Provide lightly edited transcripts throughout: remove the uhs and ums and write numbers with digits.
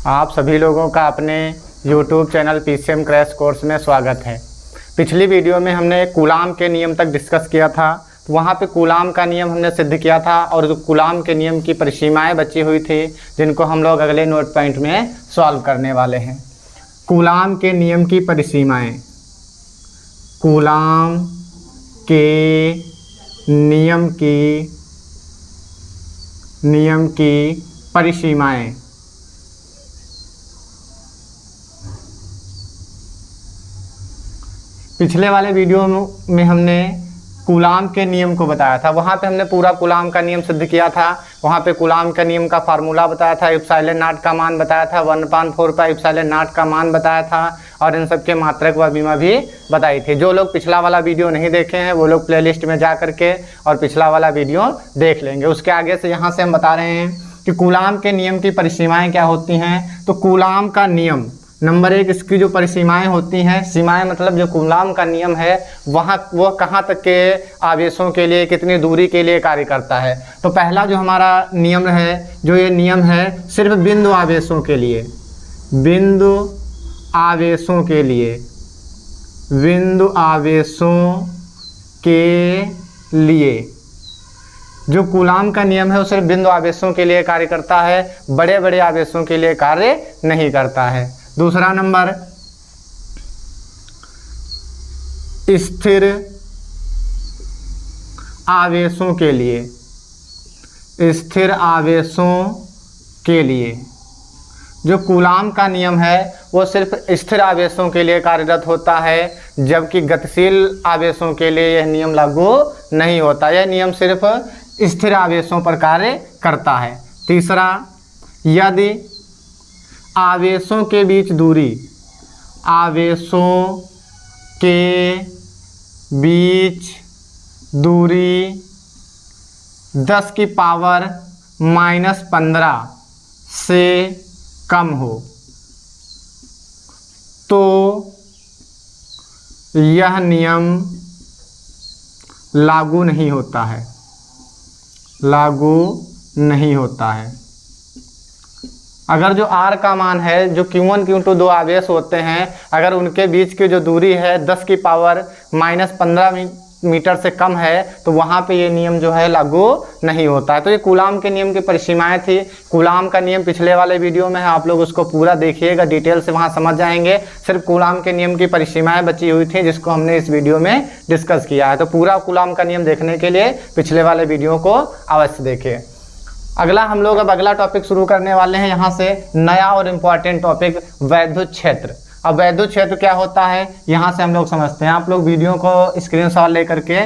आप सभी लोगों का अपने YouTube channel PCM crash course में स्वागत है। पिछली वीडियो में हमने कूलाम के नियम तक डिस्कस किया था। तो वहाँ पे कूलाम का नियम हमने सिद्ध किया था और जो कूलाम के नियम की परिसीमाएं बची हुई थी, जिनको हम लोग अगले नोट पॉइंट में सॉल्व करने वाले हैं। कूलाम के नियम की परिसीमाएं, कूलाम के नियम की परिसीमाएं। पिछले वाले वीडियो में हमने कूलाम के नियम को बताया था। वहाँ पे हमने पूरा कूलाम का नियम सिद्ध किया था। वहाँ पे कूलाम का नियम का फार्मूला बताया था, एप्सिलॉन नॉट का मान बताया था, 1/4 एप्सिलॉन नॉट का मान बताया था और इन सब के मात्रक व बीमा भी बताई थी। जो लोग पिछला वाला वीडियो नहीं देखे हैं वो लोग प्लेलिस्ट में जा करके और पिछला वाला वीडियो देख लेंगे। उसके आगे से यहाँ से हम बता रहे हैं कि कूलाम के नियम की परिसीमाएँ क्या होती हैं। तो कूलाम का नियम नंबर 1, इसकी जो परिसीमाएं होती हैं, सीमाएं मतलब जो कूलाम का नियम है वह कहाँ तक के आवेशों के लिए, कितनी दूरी के लिए कार्य करता है। तो पहला जो हमारा नियम है, जो ये नियम है सिर्फ बिंदु आवेशों के लिए, बिंदु आवेशों के लिए, बिंदु आवेशों के लिए जो कूलाम का नियम है वो सिर्फ बिंदु आवेशों के लिए कार्य करता है, बड़े बड़े आवेशों के लिए कार्य नहीं करता है। दूसरा नंबर, स्थिर आवेशों के लिए, स्थिर आवेशों के लिए जो कूलाम का नियम है वो सिर्फ स्थिर आवेशों के लिए कार्यरत होता है, जबकि गतिशील आवेशों के लिए यह नियम लागू नहीं होता। यह नियम सिर्फ स्थिर आवेशों पर कार्य करता है। तीसरा, यदि आवेशों के बीच दूरी, आवेशों के बीच दूरी 10 की पावर -15 से कम हो तो यह नियम लागू नहीं होता है, लागू नहीं होता है। अगर जो R का मान है, जो Q1 Q2 दो आवेश होते हैं, अगर उनके बीच की जो दूरी है 10 की पावर -15 मीटर से कम है तो वहाँ पे ये नियम जो है लागू नहीं होता है। तो ये कूलाम के नियम की परिसीमाएं थी। कूलाम का नियम पिछले वाले वीडियो में है, आप लोग उसको पूरा देखिएगा, डिटेल से वहाँ समझ जाएंगे। सिर्फ कूलाम के नियम की परिसीमाएं बची हुई थी जिसको हमने इस वीडियो में डिस्कस किया है। तो पूरा कूलाम का नियम देखने के लिए पिछले वाले वीडियो को अवश्य देखें। अगला हम लोग अब अगला टॉपिक शुरू करने वाले हैं। यहाँ से नया और इम्पॉर्टेंट टॉपिक वैद्युत क्षेत्र। अब वैद्युत क्षेत्र क्या होता है यहाँ से हम लोग समझते हैं। आप लोग वीडियो को स्क्रीनशॉट ले करके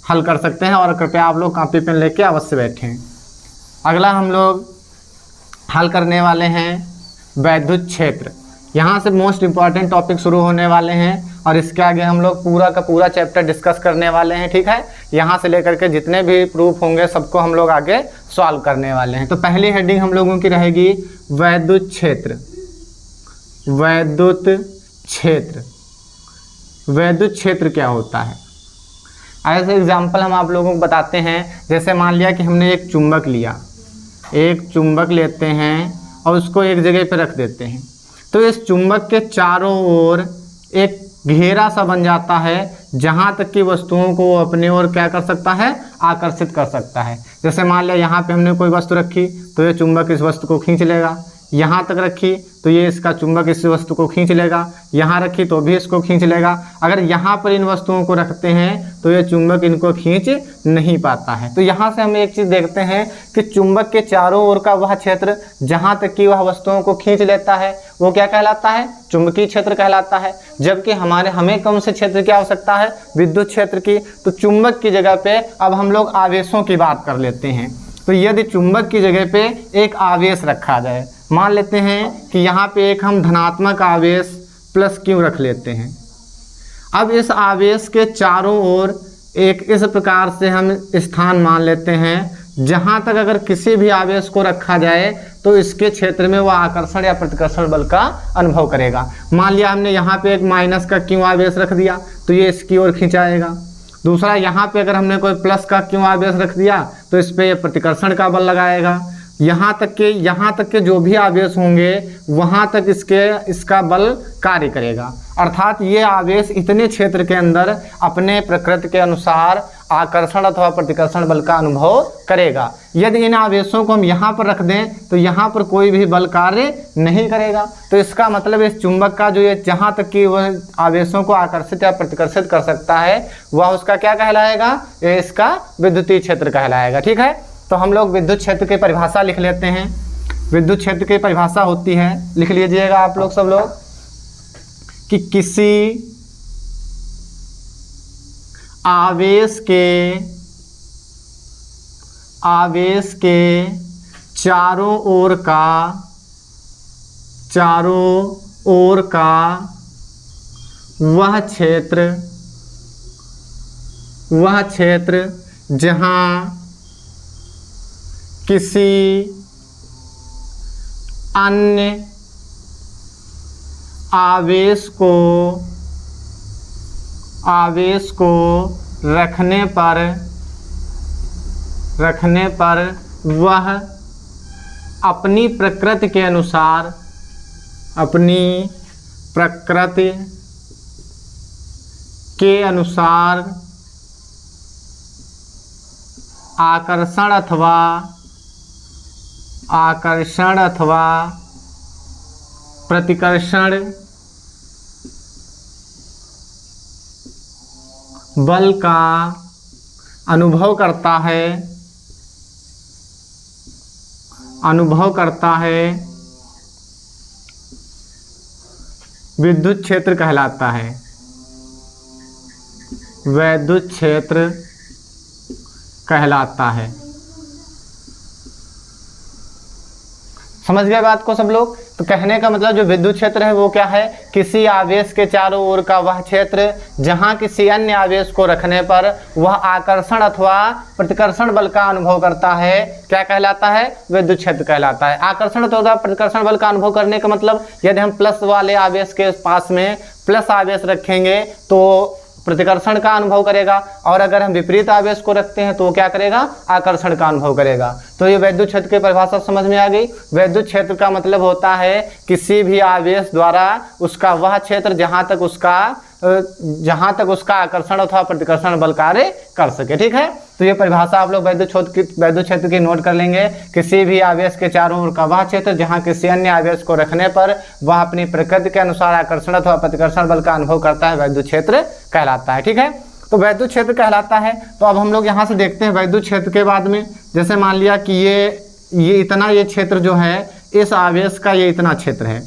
हल कर सकते हैं और कृपया आप लोग कॉपी पेन लेके अवश्य बैठें। अगला हम लोग हल करने वाले हैं वैद्युत क्षेत्र। यहाँ से मोस्ट इम्पॉर्टेंट टॉपिक शुरू होने वाले हैं और इसके आगे हम लोग पूरा का पूरा चैप्टर डिस्कस करने वाले हैं। ठीक है, यहाँ से लेकर के जितने भी प्रूफ होंगे सबको हम लोग आगे सॉल्व करने वाले हैं। तो पहली हेडिंग हम लोगों की रहेगी वैद्युत क्षेत्र। वैद्युत क्षेत्र, वैद्युत क्षेत्र क्या होता है? ऐसे एग्जाम्पल हम आप लोगों को बताते हैं। जैसे मान लिया कि हमने एक चुंबक लिया, एक चुंबक लेते हैं और उसको एक जगह पर रख देते हैं। तो इस चुंबक के चारों ओर एक घेरा सा बन जाता है जहाँ तक कि वस्तुओं को वो अपने ओर क्या कर सकता है, आकर्षित कर सकता है। जैसे मान लिया यहाँ पे हमने कोई वस्तु रखी तो ये चुंबक इस वस्तु को खींच लेगा, यहाँ तक रखी तो ये इसका चुंबक इस वस्तु को खींच लेगा, यहाँ रखी तो भी इसको खींच लेगा। अगर यहाँ पर इन वस्तुओं को रखते हैं तो ये चुंबक इनको खींच नहीं पाता है। तो यहाँ से हम एक चीज़ देखते हैं कि चुंबक के चारों ओर का वह क्षेत्र जहाँ तक कि वह वस्तुओं को खींच लेता है वो क्या कहलाता है, चुंबकीय क्षेत्र कहलाता है। जबकि हमें कौन से क्षेत्र की आवश्यकता है, विद्युत क्षेत्र की। तो चुंबक की जगह पे अब हम लोग आवेशों की बात कर लेते हैं। तो यदि चुंबक की जगह पे एक आवेश रखा जाए, मान लेते हैं कि यहाँ पे एक हम धनात्मक आवेश +Q रख लेते हैं। अब इस आवेश के चारों ओर एक इस प्रकार से हम स्थान मान लेते हैं जहाँ तक अगर किसी भी आवेश को रखा जाए तो इसके क्षेत्र में वह आकर्षण या प्रतिकर्षण बल का अनुभव करेगा। मान लिया हमने यहाँ पे एक -Q आवेश रख दिया तो ये इसकी ओर खिंचाएगा। दूसरा, यहाँ पे अगर हमने कोई प्लस का क्यों आवेश रख दिया तो इस पे प्रतिकर्षण का बल लगाएगा। यहाँ तक के जो भी आवेश होंगे वहाँ तक इसका बल कार्य करेगा। अर्थात ये आवेश इतने क्षेत्र के अंदर अपने प्रकृति के अनुसार आकर्षण अथवा प्रतिकर्षण बल का अनुभव करेगा। यदि इन आवेशों को हम यहाँ पर रख दें तो यहाँ पर कोई भी बल कार्य नहीं करेगा। तो इसका मतलब इस चुंबक का जो ये जहाँ तक कि वह आवेशों को आकर्षित या प्रतिकर्षित कर सकता है वह उसका क्या कहलाएगा, ये इसका विद्युतीय क्षेत्र कहलाएगा। ठीक है, तो हम लोग विद्युत क्षेत्र की परिभाषा लिख लेते हैं। विद्युत क्षेत्र की परिभाषा होती है, लिख लीजिएगा आप लोग सब लोग, कि किसी आवेश के चारों ओर का वह क्षेत्र जहाँ किसी अन्य आवेश को रखने पर वह अपनी प्रकृति के अनुसार आकर्षण अथवा प्रतिकर्षण बल का अनुभव करता है विद्युत क्षेत्र कहलाता है। वैद्युत क्षेत्र कहलाता है। समझ गए बात को सब लोग? तो कहने का मतलब जो विद्युत क्षेत्र है वो क्या है, किसी आवेश के चारों ओर का वह क्षेत्र जहां किसी अन्य आवेश को रखने पर वह आकर्षण अथवा प्रतिकर्षण बल का अनुभव करता है, क्या कहलाता है, विद्युत क्षेत्र कहलाता है। आकर्षण अथवा प्रतिकर्षण बल का अनुभव करने का मतलब यदि हम प्लस वाले आवेश के पास में प्लस आवेश रखेंगे तो प्रतिकर्षण का अनुभव करेगा, और अगर हम विपरीत आवेश को रखते हैं तो क्या करेगा, आकर्षण का अनुभव करेगा। तो ये वैद्युत क्षेत्र की परिभाषा समझ में आ गई। वैद्युत क्षेत्र का मतलब होता है किसी भी आवेश द्वारा उसका वह क्षेत्र जहां तक उसका आकर्षण अथवा प्रतिकर्षण बल कार्य कर सके। ठीक है, तो ये परिभाषा आप लोग वैद्युत क्षेत्र की नोट कर लेंगे। किसी भी आवेश के चारों ओर का वह क्षेत्र जहां किसी अन्य आवेश को रखने पर वह अपनी प्रकृति के अनुसार आकर्षण अथवा प्रतिकर्षण बल का अनुभव करता है, वैद्युत क्षेत्र कहलाता है। ठीक है, तो वैद्युत क्षेत्र कहलाता है। तो अब हम लोग यहाँ से देखते हैं वैद्युत क्षेत्र के बाद में, जैसे मान लिया कि ये इतना ये क्षेत्र जो है इस आवेश का ये इतना क्षेत्र है।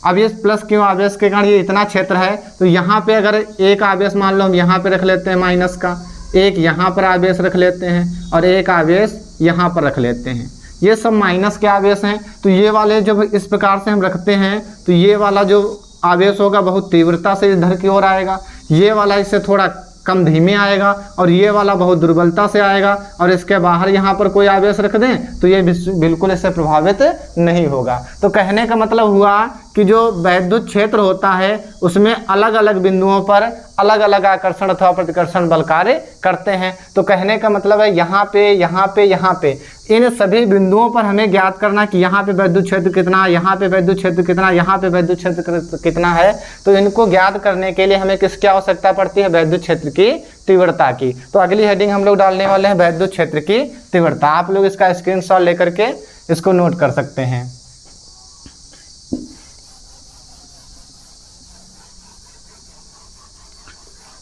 अब ये प्लस क्यों आवेश के कारण ये इतना क्षेत्र है, तो यहाँ पे अगर एक आवेश मान लो हम यहाँ पे रख लेते हैं माइनस का, एक यहाँ पर आवेश रख लेते हैं और एक आवेश यहाँ पर रख लेते हैं, ये सब माइनस के आवेश हैं। तो ये वाले जब इस प्रकार से हम रखते हैं तो ये वाला जो आवेश होगा बहुत तीव्रता से इधर की ओर आएगा, ये वाला इससे थोड़ा कम धीमे आएगा और ये वाला बहुत दुर्बलता से आएगा, और इसके बाहर यहाँ पर कोई आवेश रख दें तो ये बिल्कुल इससे प्रभावित नहीं होगा। तो कहने का मतलब हुआ कि जो वैद्युत क्षेत्र होता है उसमें अलग अलग बिंदुओं पर अलग अलग आकर्षण अथवा प्रतिकर्षण बल कार्य करते हैं। तो कहने का मतलब है यहाँ पे इन सभी बिंदुओं पर हमें ज्ञात करना कि यहाँ पे वैद्युत क्षेत्र कितना, यहाँ पे वैद्युत क्षेत्र कितना, यहाँ पे वैद्युत क्षेत्र कितना है। तो इनको ज्ञात करने के लिए हमें किसकी आवश्यकता पड़ती है, वैद्युत क्षेत्र की तीव्रता की। तो अगली हेडिंग हम लोग डालने वाले हैं वैद्युत क्षेत्र की तीव्रता। आप लोग इसका स्क्रीनशॉट लेकर के इसको नोट कर सकते हैं।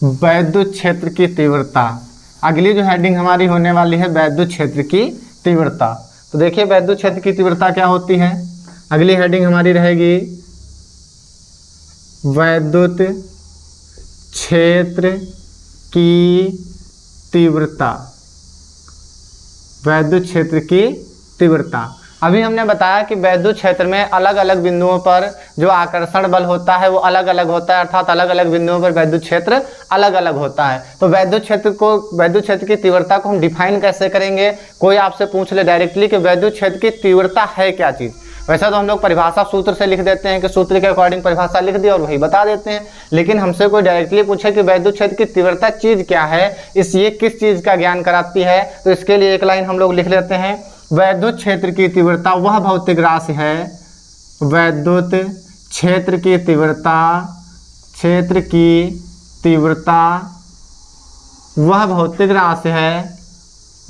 वैद्युत क्षेत्र की तीव्रता, अगली जो हेडिंग हमारी होने वाली है वैद्युत क्षेत्र की तीव्रता। तो देखिए वैद्युत क्षेत्र की तीव्रता क्या होती है। अगली हेडिंग हमारी रहेगी वैद्युत क्षेत्र की तीव्रता। वैद्युत क्षेत्र की तीव्रता, अभी हमने बताया कि वैद्युत क्षेत्र में अलग अलग बिंदुओं पर जो आकर्षण बल होता है वो अलग अलग होता है, अर्थात अलग अलग बिंदुओं पर वैद्युत क्षेत्र अलग अलग होता है। तो वैद्युत क्षेत्र की तीव्रता को हम डिफाइन कैसे करेंगे। कोई आपसे पूछ ले डायरेक्टली कि वैद्युत क्षेत्र की तीव्रता है क्या चीज़, वैसा तो हम लोग परिभाषा सूत्र से लिख देते हैं कि सूत्र के अकॉर्डिंग परिभाषा लिख दी और वही बता देते हैं। लेकिन हमसे कोई डायरेक्टली पूछे कि वैद्युत क्षेत्र की तीव्रता चीज़ क्या है, ये किस चीज़ का ज्ञान कराती है, तो इसके लिए एक लाइन हम लोग लिख लेते हैं वैद्युत क्षेत्र की तीव्रता वह भौतिक राशि है, वैद्युत क्षेत्र की तीव्रता वह भौतिक राशि है,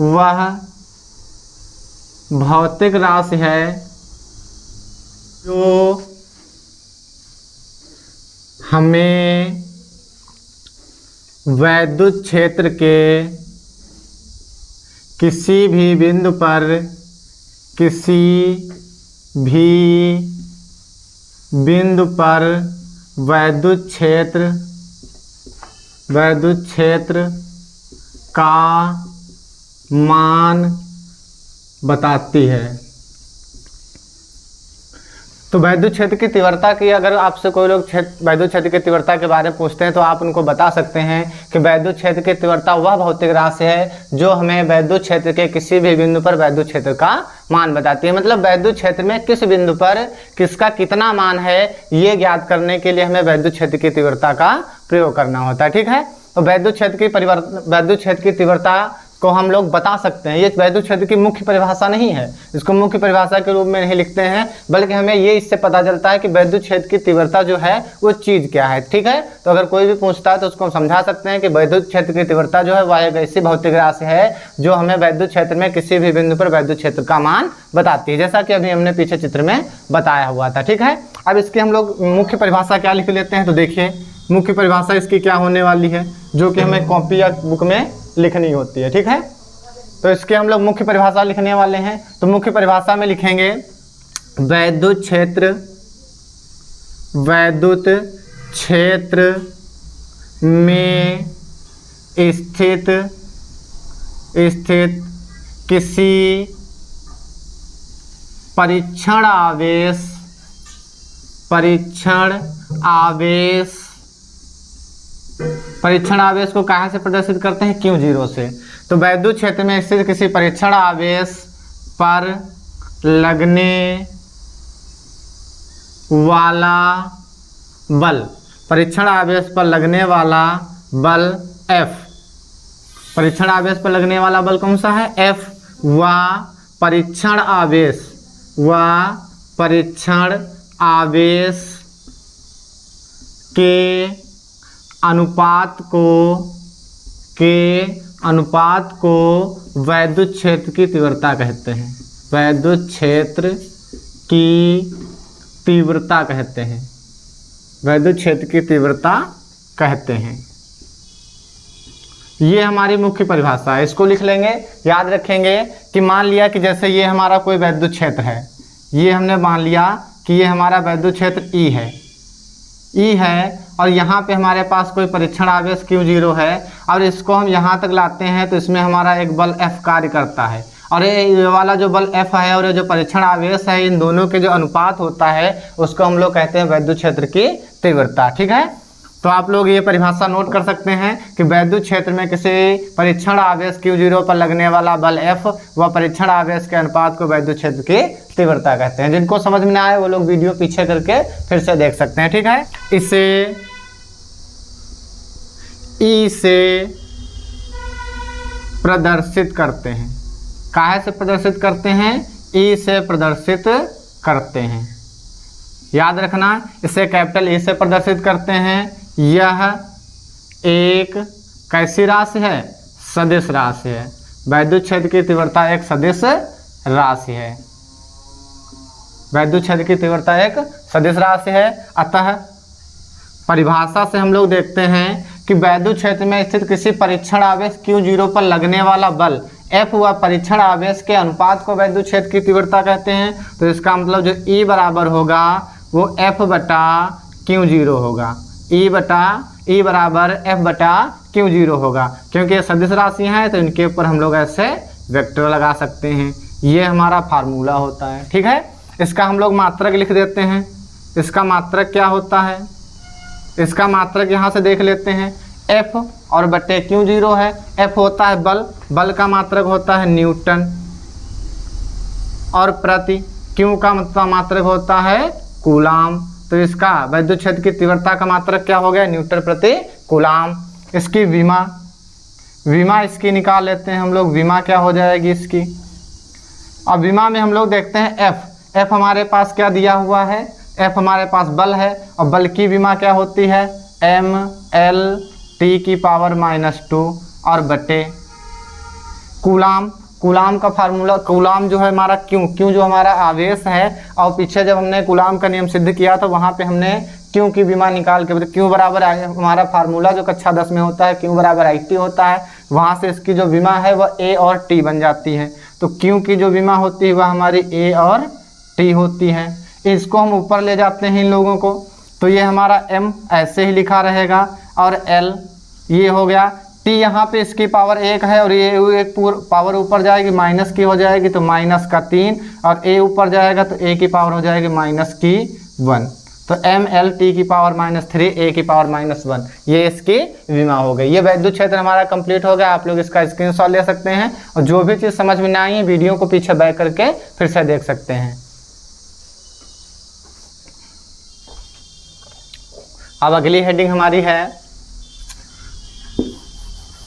वह भौतिक राशि है जो हमें वैद्युत क्षेत्र के किसी भी बिंदु पर वैद्युत क्षेत्र का मान बताती है। तो वैद्युत क्षेत्र की तीव्रता की अगर आपसे कोई लोग वैद्युत क्षेत्र की तीव्रता के बारे में पूछते हैं तो आप उनको बता सकते हैं कि वैद्युत क्षेत्र की तीव्रता वह भौतिक राशि है जो हमें वैद्युत क्षेत्र के किसी भी बिंदु पर वैद्युत क्षेत्र का मान बताती है। मतलब वैद्युत क्षेत्र में किस बिंदु पर किसका कितना मान है ये ज्ञात करने के लिए हमें वैद्युत क्षेत्र की तीव्रता का प्रयोग करना होता है। ठीक है, तो वैद्युत क्षेत्र की तीव्रता को हम लोग बता सकते हैं। ये वैद्युत क्षेत्र की मुख्य परिभाषा नहीं है, इसको मुख्य परिभाषा के रूप में नहीं लिखते हैं, बल्कि हमें ये इससे पता चलता है कि वैद्युत क्षेत्र की तीव्रता जो है वो चीज़ क्या है। ठीक है, तो अगर कोई भी पूछता है तो उसको हम समझा सकते हैं कि वैद्युत क्षेत्र की तीव्रता जो है वह एक ऐसी भौतिक राशि है जो हमें वैद्युत क्षेत्र में किसी भी बिंदु पर वैद्युत क्षेत्र का मान बताती है, जैसा कि अभी हमने पीछे चित्र में बताया हुआ था। ठीक है, अब इसकी हम लोग मुख्य परिभाषा क्या लिख लेते हैं। तो देखिए मुख्य परिभाषा इसकी क्या होने वाली है, जो कि हमें कॉपी या बुक में लिखनी होती है। ठीक है, तो इसके हम लोग मुख्य परिभाषा लिखने वाले हैं। तो मुख्य परिभाषा में लिखेंगे वैद्युत क्षेत्र में स्थित किसी परीक्षण आवेश को कहाँ से प्रदर्शित करते हैं, Q0 से। तो वैद्युत क्षेत्र में स्थित किसी परीक्षण आवेश पर लगने वाला बल, परीक्षण आवेश पर लगने वाला बल F, परीक्षण आवेश पर लगने वाला बल कौन सा है, F, व परीक्षण आवेश के अनुपात को वैद्युत क्षेत्र की तीव्रता कहते हैं। वैद्युत क्षेत्र की तीव्रता कहते हैं, वैद्युत क्षेत्र की तीव्रता कहते हैं। ये हमारी मुख्य परिभाषा है, इसको लिख लेंगे। याद रखेंगे कि मान लिया कि जैसे ये हमारा कोई वैद्युत क्षेत्र है, ये हमने मान लिया कि ये हमारा वैद्युत क्षेत्र E है और यहाँ पे हमारे पास कोई परीक्षण आवेश Q0 है और इसको हम यहाँ तक लाते हैं तो इसमें हमारा एक बल F कार्य करता है और ये वाला जो बल F है और ये जो परीक्षण आवेश है, इन दोनों के जो अनुपात होता है उसको हम लोग कहते हैं वैद्युत क्षेत्र की तीव्रता। ठीक है, तो आप लोग ये परिभाषा नोट कर सकते हैं कि वैद्युत क्षेत्र में किसी परीक्षण आवेश Q0 पर लगने वाला बल F व परीक्षण आवेश के अनुपात को वैद्युत क्षेत्र की तीव्रता कहते हैं। जिनको समझ में ना आए वो लोग वीडियो पीछे करके फिर से देख सकते हैं। ठीक है, इसे E से प्रदर्शित करते हैं। काहे से प्रदर्शित करते हैं, E से प्रदर्शित करते हैं। याद रखना, इसे कैपिटल E से प्रदर्शित करते हैं। यह एक कैसी राशि है, सदिश राशि है। वैद्युत क्षेत्र की तीव्रता एक सदिश राशि है, वैद्युत क्षेत्र की तीव्रता एक सदिश राशि है। अतः परिभाषा से हम लोग देखते हैं कि वैद्युत क्षेत्र में स्थित किसी परीक्षण आवेश Q0 पर लगने वाला बल F व परीक्षण आवेश के अनुपात को वैद्युत क्षेत्र की तीव्रता कहते हैं। तो इसका मतलब जो E बराबर होगा वो F बटा Q0 होगा, E बराबर F बटा Q0 होगा, क्योंकि ये सदिश राशि हैं तो इनके ऊपर हम लोग ऐसे वेक्टर लगा सकते हैं। ये हमारा फार्मूला होता है। ठीक है, इसका हम लोग मात्रक लिख देते हैं। इसका मात्रक क्या होता है, इसका मात्रक यहाँ से देख लेते हैं। F और बटे Q0 है। F होता है बल, बल का मात्रक होता है न्यूटन और प्रति Q का मात्रक होता है कूलाम। तो इसका वैद्युत क्षेत्र की तीव्रता का मात्रक क्या हो गया, न्यूटन प्रति कूलाम। इसकी विमा इसकी निकाल लेते हैं हम लोग। विमा क्या हो जाएगी इसकी, अब विमा में हम लोग देखते हैं एफ। एफ हमारे पास क्या दिया हुआ है, एफ हमारे पास बल है और बल की विमा क्या होती है, एम एल टी की पावर -2 और बटे कूलाम। कूलाम का फार्मूला, कूलाम जो है हमारा क्यू जो हमारा आवेश है, और पीछे जब हमने कूलाम का नियम सिद्ध किया तो वहाँ पे हमने क्यू की विमा निकाल के, क्यू बराबर हमारा फार्मूला जो कक्षा 10 में होता है, क्यू बराबर IT होता है, वहाँ से इसकी जो विमा है वह A और T बन जाती है। तो क्यू की जो विमा होती है वह हमारी A और T होती है। इसको हम ऊपर ले जाते हैं इन लोगों को, तो ये हमारा M ऐसे ही लिखा रहेगा और L ये हो गया, T यहाँ पे इसकी पावर 1 है और ये एक पावर ऊपर जाएगी माइनस की हो जाएगी तो -3, और A ऊपर जाएगा तो A की पावर हो जाएगी -1। तो ML T की पावर -3 A की पावर -1, ये इसकी विमा हो गई। ये वैद्युत क्षेत्र हमारा कंप्लीट हो गया। आप लोग इसका स्क्रीनशॉट ले सकते हैं और जो भी चीज़ समझ में ना आई है वीडियो को पीछे बैक करके फिर से देख सकते हैं। अब अगली हेडिंग हमारी है,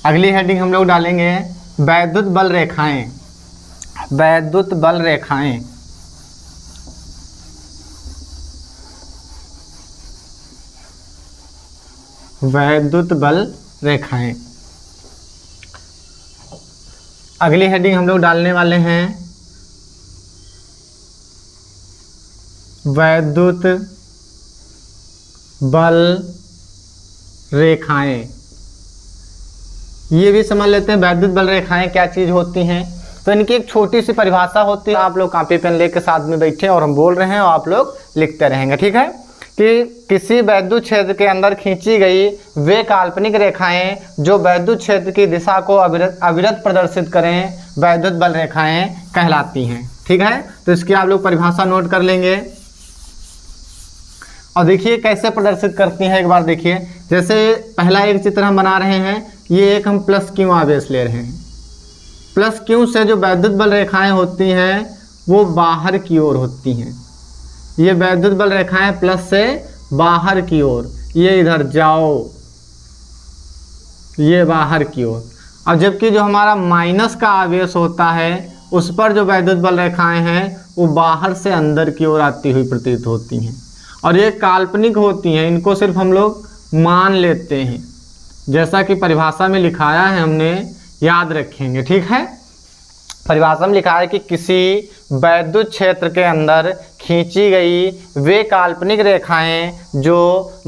अगली हेडिंग हम लोग डालेंगे वैद्युत बल रेखाएं। वैद्युत बल रेखाएं, वैद्युत बल रेखाएं। अगली हेडिंग हम लोग डालने वाले हैं वैद्युत बल रेखाएं। ये भी समझ लेते हैं वैद्युत बल रेखाएं क्या चीज़ होती हैं। तो इनकी एक छोटी सी परिभाषा होती है। आप लोग कॉपी पेन लेके साथ में बैठे और हम बोल रहे हैं और आप लोग लिखते रहेंगे, ठीक है। कि किसी वैद्युत क्षेत्र के अंदर खींची गई वे काल्पनिक रेखाएं जो वैद्युत क्षेत्र की दिशा को अविरत प्रदर्शित करें वैद्युत बल रेखाएं कहलाती हैं, ठीक है। तो इसकी आप लोग परिभाषा नोट कर लेंगे और देखिए कैसे प्रदर्शित करती हैं। एक बार देखिए, जैसे पहला एक चित्र हम बना रहे हैं, ये एक हम प्लस क्यू आवेश ले रहे हैं। प्लस क्यू से जो वैद्युत बल रेखाएं होती हैं वो बाहर की ओर होती हैं। ये वैद्युत बल रेखाएं प्लस से बाहर की ओर, ये इधर जाओ, ये बाहर की ओर। अब जबकि जो हमारा माइनस का आवेश होता है उस पर जो वैद्युत बल रेखाएं हैं वो बाहर से अंदर की ओर आती हुई प्रतीत होती हैं और ये काल्पनिक होती हैं। इनको सिर्फ हम लोग मान लेते हैं, जैसा कि परिभाषा में लिखाया है हमने, याद रखेंगे, ठीक है। परिभाषा में लिखा है कि किसी वैद्युत क्षेत्र के अंदर खींची गई वे काल्पनिक रेखाएं जो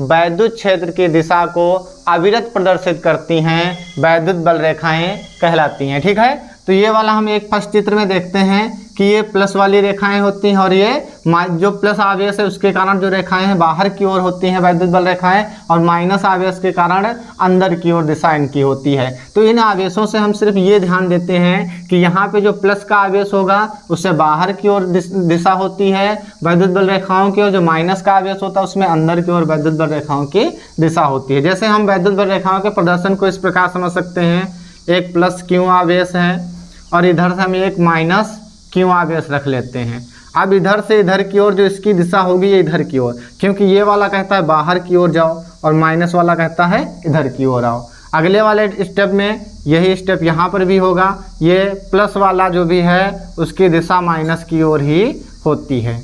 वैद्युत क्षेत्र की दिशा को अविरत प्रदर्शित करती हैं वैद्युत बल रेखाएं कहलाती हैं, ठीक है। तो ये वाला हम एक फर्स्ट चित्र में देखते हैं कि ये प्लस वाली रेखाएं होती हैं और ये जो प्लस आवेश है उसके कारण जो रेखाएं हैं बाहर की ओर होती हैं वैद्युत बल रेखाएं, और माइनस आवेश के कारण अंदर की ओर दिशा इनकी होती है। तो इन आवेशों से हम सिर्फ ये ध्यान देते हैं कि यहाँ पे जो प्लस का आवेश होगा उससे बाहर की ओर दिशा होती है वैद्युत बल रेखाओं की, और जो माइनस का आवेश होता है उसमें अंदर की ओर वैद्युत बल रेखाओं की दिशा होती है। जैसे हम वैद्युत बल रेखाओं के प्रदर्शन को इस प्रकार समझ सकते हैं, एक प्लस क्यू आवेश है और इधर से हम एक माइनस क्यू आवेश रख लेते हैं। अब इधर से इधर की ओर जो इसकी दिशा होगी ये इधर की ओर, क्योंकि ये वाला कहता है बाहर की ओर जाओ और माइनस वाला कहता है इधर की ओर आओ। अगले वाले स्टेप में यही स्टेप यहाँ पर भी होगा, ये प्लस वाला जो भी है उसकी दिशा माइनस की ओर ही होती है।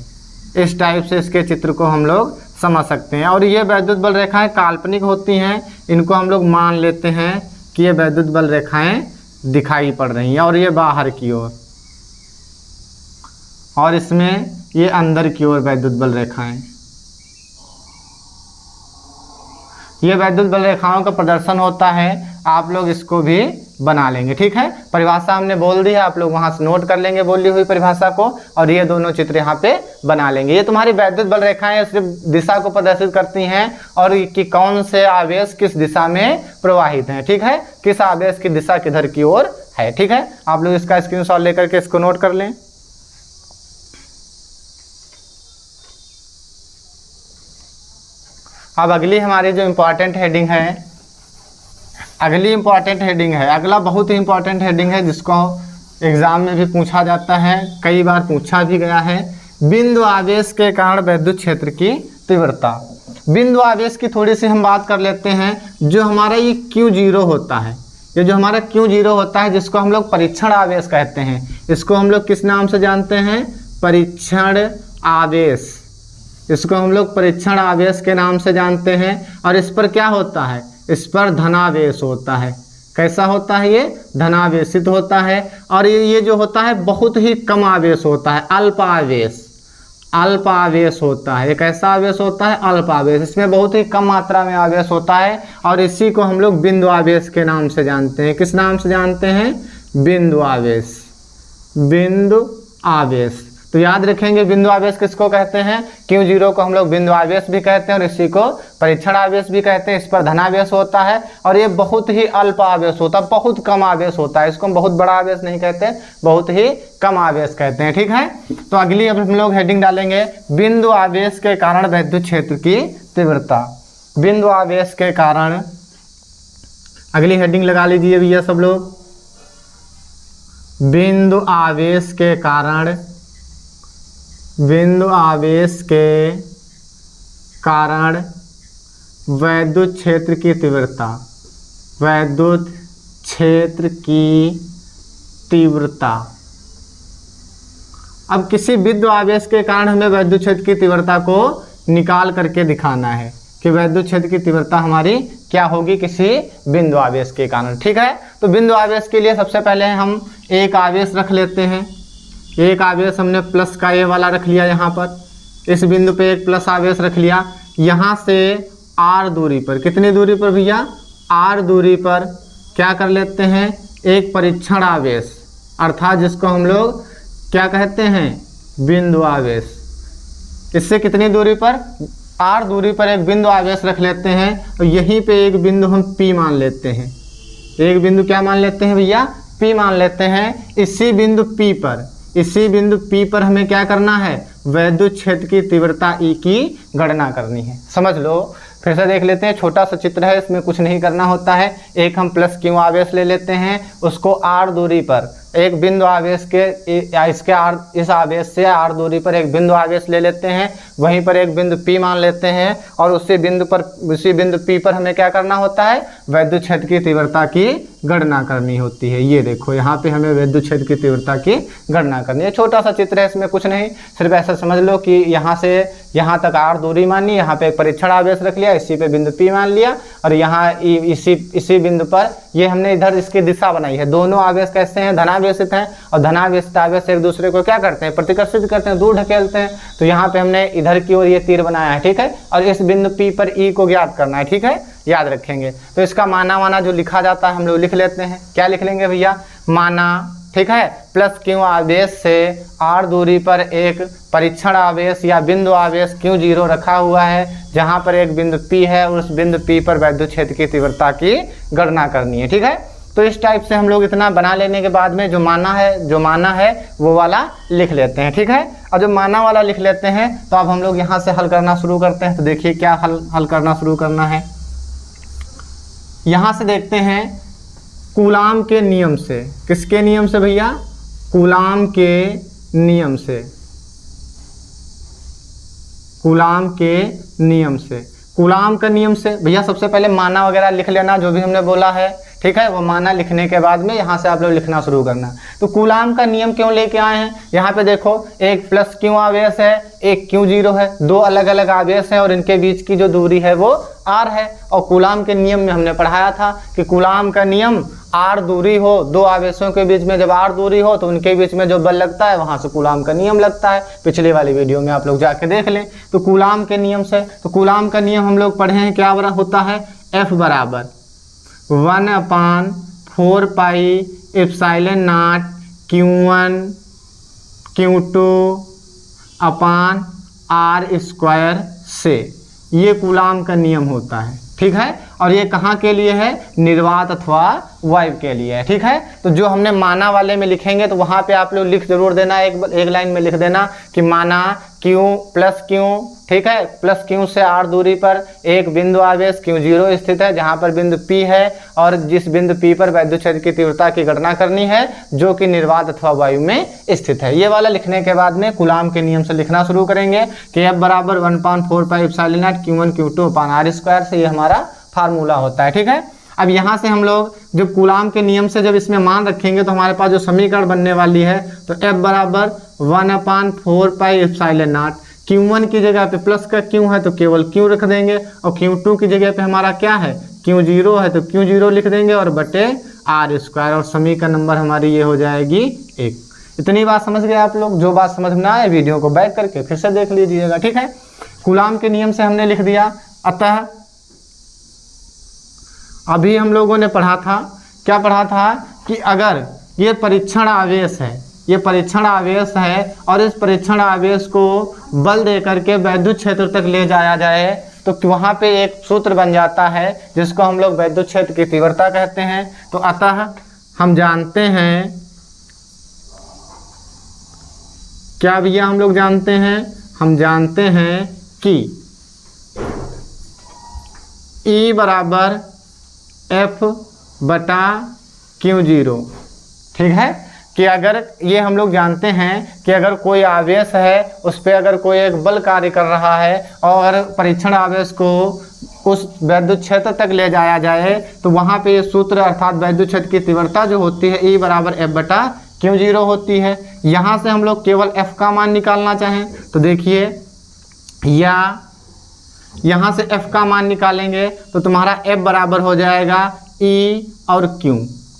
इस टाइप से इसके चित्र को हम लोग समझ सकते हैं। और ये वैद्युत बल रेखाएं काल्पनिक होती हैं, इनको हम लोग मान लेते हैं कि ये वैद्युत बल रेखाएं दिखाई पड़ रही हैं और ये बाहर की ओर, और इसमें ये अंदर की ओर वैद्युत बल रेखाएं। ये वैद्युत बल रेखाओं का प्रदर्शन होता है, आप लोग इसको भी बना लेंगे, ठीक है। परिभाषा हमने बोल दी है, आप लोग वहां से नोट कर लेंगे बोली हुई परिभाषा को, और ये दोनों चित्र यहाँ पे बना लेंगे। ये तुम्हारी वैद्युत बल रेखाएं सिर्फ दिशा को प्रदर्शित करती हैं और कि कौन से आवेश किस दिशा में प्रवाहित हैं, ठीक है, किस आवेश की दिशा किधर की ओर है, ठीक है। आप लोग इसका स्क्रीनशॉट लेकर के इसको नोट कर लें। अब अगली हमारी जो इम्पोर्टेंट हेडिंग है, अगली इम्पॉर्टेंट हेडिंग है, अगला बहुत ही इम्पॉर्टेंट हेडिंग है जिसको एग्जाम में भी पूछा जाता है, कई बार पूछा भी गया है। बिंदु आवेश के कारण वैद्युत क्षेत्र की तीव्रता। बिंदु आवेश की थोड़ी सी हम बात कर लेते हैं। जो हमारा ये Q0 होता है, ये जो हमारा Q0 होता है जिसको हम लोग परीक्षण आवेश कहते हैं, इसको हम लोग किस नाम से जानते हैं? परीक्षण आवेश। इसको हम लोग परीक्षण आवेश के नाम से जानते हैं। और इस पर क्या होता है? इस पर धनावेश होता है। कैसा होता है? ये धनावेशित होता है। और ये जो होता है बहुत ही कम आवेश होता है, अल्प आवेश। अल्प आवेश होता है। ये कैसा आवेश होता है? अल्प आवेश। इसमें बहुत ही कम मात्रा में आवेश होता है और इसी को हम लोग बिंदु आवेश के नाम से जानते हैं। किस नाम से जानते हैं? बिंदु आवेश। बिंदु आवेश। तो याद रखेंगे बिंदु आवेश किसको कहते हैं? Q0 को हम लोग बिंदु आवेश भी कहते हैं और इसी को परीक्षण आवेश भी कहते हैं। इस पर धनावेश होता है और ये बहुत ही अल्प आवेश होता है, बहुत कम आवेश होता है। इसको हम बहुत बड़ा आवेश नहीं कहते, बहुत ही कम आवेश कहते हैं। ठीक है, तो अगली अब हम लोग हेडिंग डालेंगे बिंदु आवेश के कारण विद्युत क्षेत्र की तीव्रता। बिंदु आवेश के कारण, अगली हेडिंग लगा लीजिए भैया सब लोग। बिंदु आवेश के कारण, बिंदु आवेश के कारण विद्युत क्षेत्र की तीव्रता। विद्युत क्षेत्र की तीव्रता। अब किसी बिंदु आवेश के कारण हमें विद्युत क्षेत्र की तीव्रता को निकाल करके दिखाना है कि विद्युत क्षेत्र की तीव्रता हमारी क्या होगी किसी बिंदु आवेश के कारण। ठीक है, तो बिंदु आवेश के लिए सबसे पहले हम एक आवेश रख लेते हैं। एक आवेश हमने प्लस का ये वाला रख लिया यहाँ पर, इस बिंदु पे एक प्लस आवेश रख लिया। यहाँ से r दूरी पर, कितनी दूरी पर भैया? r दूरी पर क्या कर लेते हैं? एक परीक्षण आवेश, अर्थात जिसको हम लोग क्या कहते हैं? बिंदु आवेश। इससे कितनी दूरी पर? r दूरी पर एक बिंदु आवेश रख लेते हैं और यहीं पे एक बिंदु हम P मान लेते हैं। एक बिंदु क्या मान लेते हैं भैया? P मान लेते हैं। इसी बिंदु P पर, इसी बिंदु P पर हमें क्या करना है? विद्युत क्षेत्र की तीव्रता E की गणना करनी है। समझ लो, फिर से देख लेते हैं। छोटा सा चित्र है, इसमें कुछ नहीं करना होता है। एक हम प्लस Q आवेश ले लेते हैं, उसको r दूरी पर एक बिंदु आवेश के इसके इस आवेश से r दूरी पर एक बिंदु आवेश ले लेते हैं, वहीं पर एक बिंदु P मान लेते हैं और उसी बिंदु P पर हमें क्या करना होता है? विद्युत क्षेत्र की तीव्रता की गणना करनी होती है। ये देखो यहाँ पे हमें विद्युत क्षेत्र की तीव्रता की गणना करनी है। छोटा सा चित्र है, इसमें कुछ नहीं, सिर्फ ऐसा समझ लो कि यहाँ से यहाँ तक r दूरी मानी, यहाँ पे एक परीक्षण आवेश रख लिया, इसी पे बिंदु P मान लिया और यहाँ इसी बिंदु पर ये हमने इधर इसकी दिशा बनाई है। दोनों आवेश कैसे हैं? धनावेशित हैं और धनावेशित आवेश एक दूसरे को क्या करते हैं? प्रतिकर्षित करते हैं, दूर ढकेलते हैं। तो यहाँ पे हमने इधर की ओर ये तीर बनाया है। ठीक है, और इस बिंदु P पर E को ज्ञात करना है। ठीक है, याद रखेंगे। तो इसका माना जो लिखा जाता है हम लोग लिख लेते हैं। क्या लिख लेंगे भैया? माना, ठीक है, प्लस Q आवेश से r दूरी पर एक परीक्षण आवेश या बिंदु आवेश Q0 रखा हुआ है, जहां पर एक बिंदु P है और उस बिंदु P पर विद्युत क्षेत्र की तीव्रता की गणना करनी है। ठीक है, तो इस टाइप से हम लोग इतना बना लेने के बाद में जो माना है वो वाला लिख लेते हैं। ठीक है, और जो माना वाला लिख लेते हैं तो अब हम लोग यहाँ से हल करना शुरू करते हैं। तो देखिए क्या हल करना शुरू करना है। यहाँ से देखते हैं कूलाम के नियम से। किसके नियम से भैया? कूलाम के नियम से। कूलाम के नियम से। कूलाम का नियम से भैया सबसे पहले माना वगैरह लिख लेना, जो भी हमने बोला है। ठीक है, वो माना लिखने के बाद में यहाँ से आप लोग लिखना शुरू करना। तो कूलाम का नियम क्यों लेके आए हैं? यहाँ पे देखो एक प्लस Q आवेश है, एक Q0 है, दो अलग अलग आवेश हैं और इनके बीच की जो दूरी है वो r है। और कूलाम के नियम में हमने पढ़ाया था कि कूलाम का नियम r दूरी हो, दो आवेशों के बीच में जब r दूरी हो तो उनके बीच में जो बल लगता है वहां से कूलाम का नियम लगता है। पिछले वाली वीडियो में आप लोग जाके देख लें। तो कूलाम के नियम से, तो कूलाम का नियम हम लोग पढ़े हैं, क्या होता है? F बराबर 1/4 pi epsilon not Q1 Q2 upon r square से। ये कूलाम का नियम होता है। ठीक है, और ये कहाँ के लिए है? निर्वात अथवा वायु के लिए है। ठीक है, तो जो हमने माना वाले में लिखेंगे तो वहाँ पे आप लोग लिख जरूर देना, एक लाइन में लिख देना कि माना Q प्लस Q, ठीक है, प्लस Q से r दूरी पर एक बिंदु आवेश Q0 स्थित है, जहाँ पर बिंदु P है और जिस बिंदु P पर विद्युत क्षेत्र की तीव्रता की गणना करनी है, जो कि निर्वात अथवा वायु में स्थित है। ये वाला लिखने के बाद में कूलाम के नियम से लिखना शुरू करेंगे कि F बराबर 1/4 pi epsilon not Q1 Q2 upon r square से। ये हमारा फार्मूला होता है। ठीक है, अब यहाँ से हम लोग जब कूलाम के नियम से जब इसमें मान रखेंगे तो हमारे पास जो समीकरण बनने वाली है तो F बराबर 1/4πε0। Q1 की जगह पे प्लस का Q है तो केवल Q रख देंगे, और Q2 की जगह पे हमारा क्या है Q0 है तो Q0 लिख देंगे और बटे r², और समीकरण नंबर हमारी ये हो जाएगी 1। इतनी बात समझ गए आप लोग? जो बात समझ में आए वीडियो को बैक करके फिर से देख लीजिएगा, ठीक है। कूलाम के नियम से हमने लिख दिया। अतः अभी हम लोगों ने पढ़ा था, क्या पढ़ा था कि अगर ये परीक्षण आवेश है, ये परीक्षण आवेश है और इस परीक्षण आवेश को बल दे करके वैद्युत क्षेत्र तक ले जाया जाए तो वहाँ पे एक सूत्र बन जाता है जिसको हम लोग वैद्युत क्षेत्र की तीव्रता कहते हैं। तो अतः हम जानते हैं, क्या भैया हम लोग जानते हैं, हम जानते हैं कि E बराबर F/Q0, ठीक है। कि अगर ये हम लोग जानते हैं कि अगर कोई आवेश है उस पर अगर कोई एक बल कार्य कर रहा है और अगर परीक्षण आवेश को उस वैद्युत क्षेत्र तक ले जाया जाए तो वहाँ पे ये सूत्र अर्थात वैद्युत क्षेत्र की तीव्रता जो होती है E बराबर F/Q0 होती है। यहाँ से हम लोग केवल F का मान निकालना चाहें तो देखिए, या यहाँ से F का मान निकालेंगे तो तुम्हारा F बराबर हो जाएगा E और Q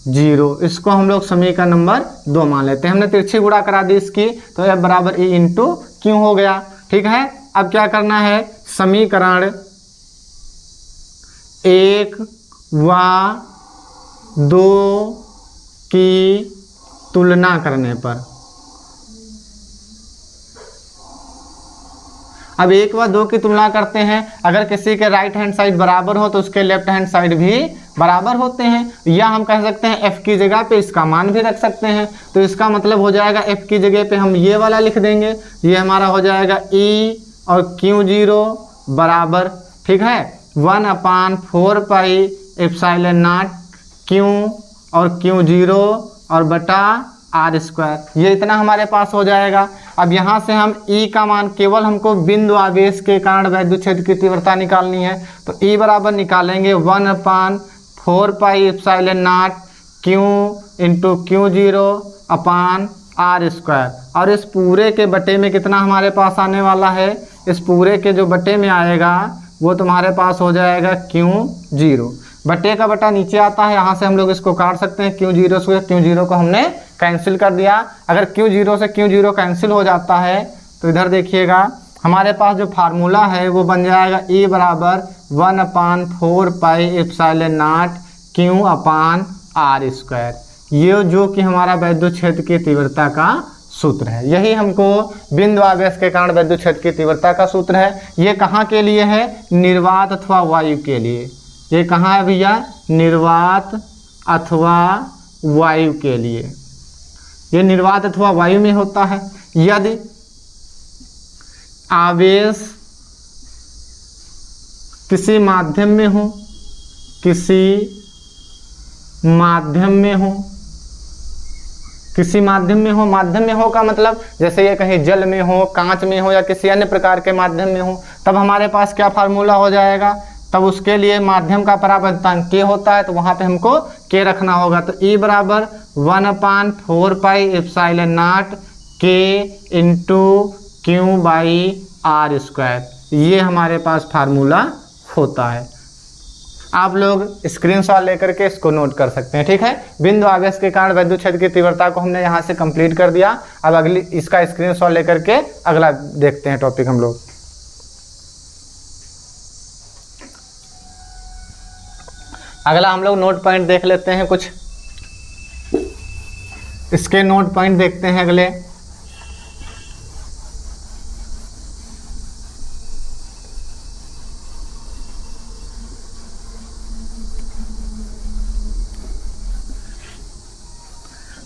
0। इसको हम लोग समीकरण नंबर 2 मान लेते हैं। हमने तिरछी गुणा करा दी इसकी तो F बराबर E इंटू Q हो गया, ठीक है। अब क्या करना है, समीकरण 1 व 2 की तुलना करने पर, अब 1 व 2 की तुलना करते हैं, अगर किसी के राइट हैंड साइड बराबर हो तो उसके लेफ्ट हैंड साइड भी बराबर होते हैं, या हम कह सकते हैं F की जगह पे इसका मान भी रख सकते हैं। तो इसका मतलब हो जाएगा F की जगह पे हम ये वाला लिख देंगे, ये हमारा हो जाएगा E और Q0 बराबर, ठीक है, 1/4πε0 Q और Q0 और बटा r²। ये इतना हमारे पास हो जाएगा। अब यहाँ से हम E का मान, केवल हमको बिंदु आवेश के कारण वैद्युत क्षेत्र की तीव्रता निकालनी है तो E बराबर निकालेंगे 1/4πε0 Q इंटू Q0 अपान r²। और इस पूरे के बटे में कितना हमारे पास आने वाला है, इस पूरे के जो बटे में आएगा वो तुम्हारे पास हो जाएगा Q0। बटे का बटा नीचे आता है, यहाँ से हम लोग इसको काट सकते हैं। Q0 से Q0 को हमने कैंसिल कर दिया। अगर Q0 से Q0 कैंसिल हो जाता है तो इधर देखिएगा हमारे पास जो फार्मूला है वो बन जाएगा E बराबर 1/4πε0 Q अपान r²। ये जो कि हमारा वैद्युत क्षेत्र की तीव्रता का सूत्र है। यही हमको बिंदु आवेश के कारण वैद्युत क्षेत्र की तीव्रता का सूत्र है। ये कहाँ के लिए है, निर्वात अथवा वायु के लिए। ये कहाँ है भैया, निर्वात अथवा वायु के लिए। ये निर्वात अथवा वायु में होता है। यदि आवेश किसी माध्यम में हो, किसी माध्यम में हो, किसी माध्यम में हो, माध्यम में हो का मतलब जैसे ये कहीं जल में हो, कांच में हो या किसी अन्य प्रकार के माध्यम में हो, तब हमारे पास क्या फार्मूला हो जाएगा, तब उसके लिए माध्यम का परावर्तन K होता है तो वहाँ पे हमको K रखना होगा। तो E बराबर 1/4πε0 K इंटू Q/r²। ये हमारे पास फार्मूला होता है। आप लोग स्क्रीनशॉट लेकर के इसको नोट कर सकते हैं, ठीक है। बिंदु आवेश के कारण वैद्युत क्षेत्र की तीव्रता को हमने यहाँ से कंप्लीट कर दिया। अब अगली इसका स्क्रीनशॉट लेकर के अगला देखते हैं टॉपिक हम लोग। अगला हम लोग नोट पॉइंट देख लेते हैं, कुछ इसके नोट पॉइंट देखते हैं अगले।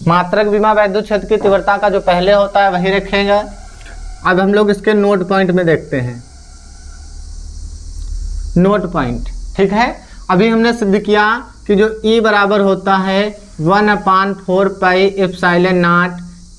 मात्रक विमा वैद्युत क्षेत्र की तीव्रता का जो पहले होता है वही रखेगा। अब हम लोग इसके नोट पॉइंट में देखते हैं। नोट पॉइंट, ठीक है। अभी हमने सिद्ध किया कि जो E बराबर होता है 1/4πε0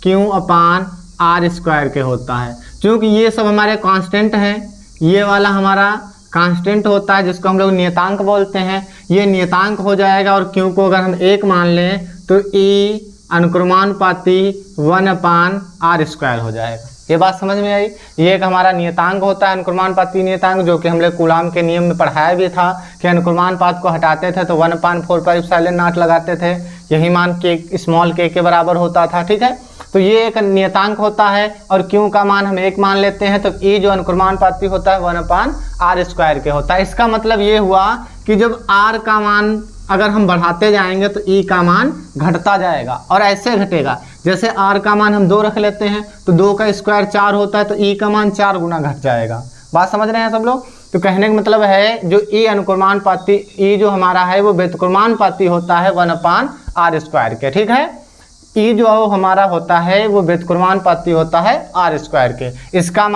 Q अपान r² के होता है। क्योंकि ये सब हमारे कांस्टेंट हैं, ये वाला हमारा कांस्टेंट होता है जिसको हम लोग नियतांक बोलते हैं। ये नियतांक हो जाएगा और क्यू को अगर हम 1 मान लें तो ई अनुक्रमानुपाती 1/r² हो जाएगा। ये बात समझ में आई। ये एक हमारा नियतांक होता है, अनुक्रमानुपाती नियतांक, जो कि हम लोग कूलाम के नियम में पढ़ाया भी था कि अनुक्रमानुपात को हटाते थे तो 1/4πε0 लगाते थे, यही मान के स्मॉल के बराबर होता था। ठीक है, तो ये एक नियतांक होता है और क्यू का मान हम 1 मान लेते हैं, तो ई जो अनुक्रमानुपाती होता है 1/r² के होता है। इसका मतलब ये हुआ कि जब r का मान अगर हम बढ़ाते जाएंगे तो ई का मान घटता जाएगा, और ऐसे घटेगा जैसे r का मान हम 2 रख लेते हैं तो 2 का स्क्वायर 4 होता है, तो ई का मान 4 गुना घट जाएगा। बात समझ रहे हैं सब लोग? तो कहने का मतलब है जो ई अनुक्रमानुपाती, ई जो हमारा है वो व्युत्क्रमानुपाती होता है 1/r² के। ठीक है, ई जो हमारा होता है वो व्युत्क्रमानुपाती होता है r² के। इसका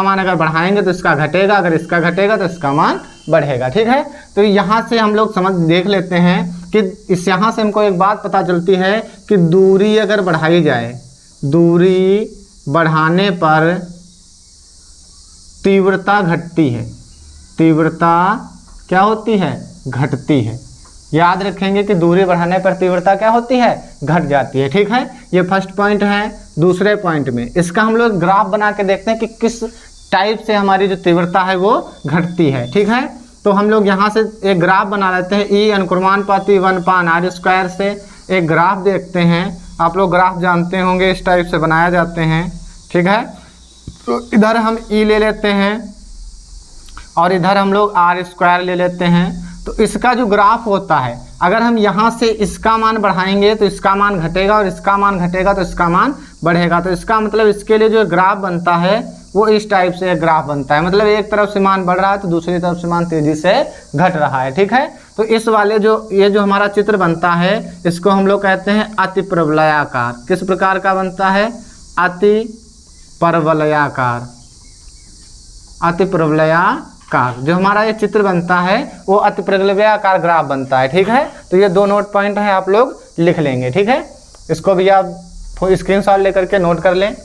मान अगर बढ़ाएंगे तो इसका घटेगा, अगर इसका घटेगा तो इसका मान बढ़ेगा। ठीक है, तो यहाँ से हम लोग देख लेते हैं कि यहाँ से हमको एक बात पता चलती है कि दूरी अगर बढ़ाई जाए, दूरी बढ़ाने पर तीव्रता घटती है। तीव्रता क्या होती है? घटती है। याद रखेंगे कि दूरी बढ़ाने पर तीव्रता क्या होती है? घट जाती है। ठीक है, ये फर्स्ट पॉइंट है। दूसरे पॉइंट में इसका हम लोग ग्राफ बना के देखते हैं कि किस टाइप से हमारी जो तीव्रता है वो घटती है। ठीक है, तो हम लोग यहाँ से एक ग्राफ बना लेते हैं। ई अनुक्रमानुपाती 1/r² से एक ग्राफ देखते हैं। आप लोग ग्राफ जानते होंगे, इस टाइप से बनाया जाते हैं। ठीक है, तो इधर हम ई ले लेते हैं और इधर हम लोग r² ले लेते हैं। तो इसका जो ग्राफ होता है, अगर हम यहाँ से इसका मान बढ़ाएंगे तो इसका मान घटेगा, और इसका मान घटेगा तो इसका मान बढ़ेगा। तो इसका मतलब इसके लिए जो ग्राफ बनता है वो इस टाइप से एक ग्राफ बनता है। मतलब एक तरफ से मान बढ़ रहा है तो दूसरी तरफ से मान तेजी से घट रहा है। ठीक है, तो इस वाले ये जो हमारा चित्र बनता है इसको हम लोग कहते हैं अति परवलयाकार। किस प्रकार का बनता है? अति परवलयाकार। अति परवलयाकार जो हमारा ये चित्र बनता है वो अति परवलयाकार ग्राफ बनता है। ठीक है, तो ये 2 नोट पॉइंट है, आप लोग लिख लेंगे। ठीक है, इसको भी आप स्क्रीनशॉट लेकर के नोट कर लें।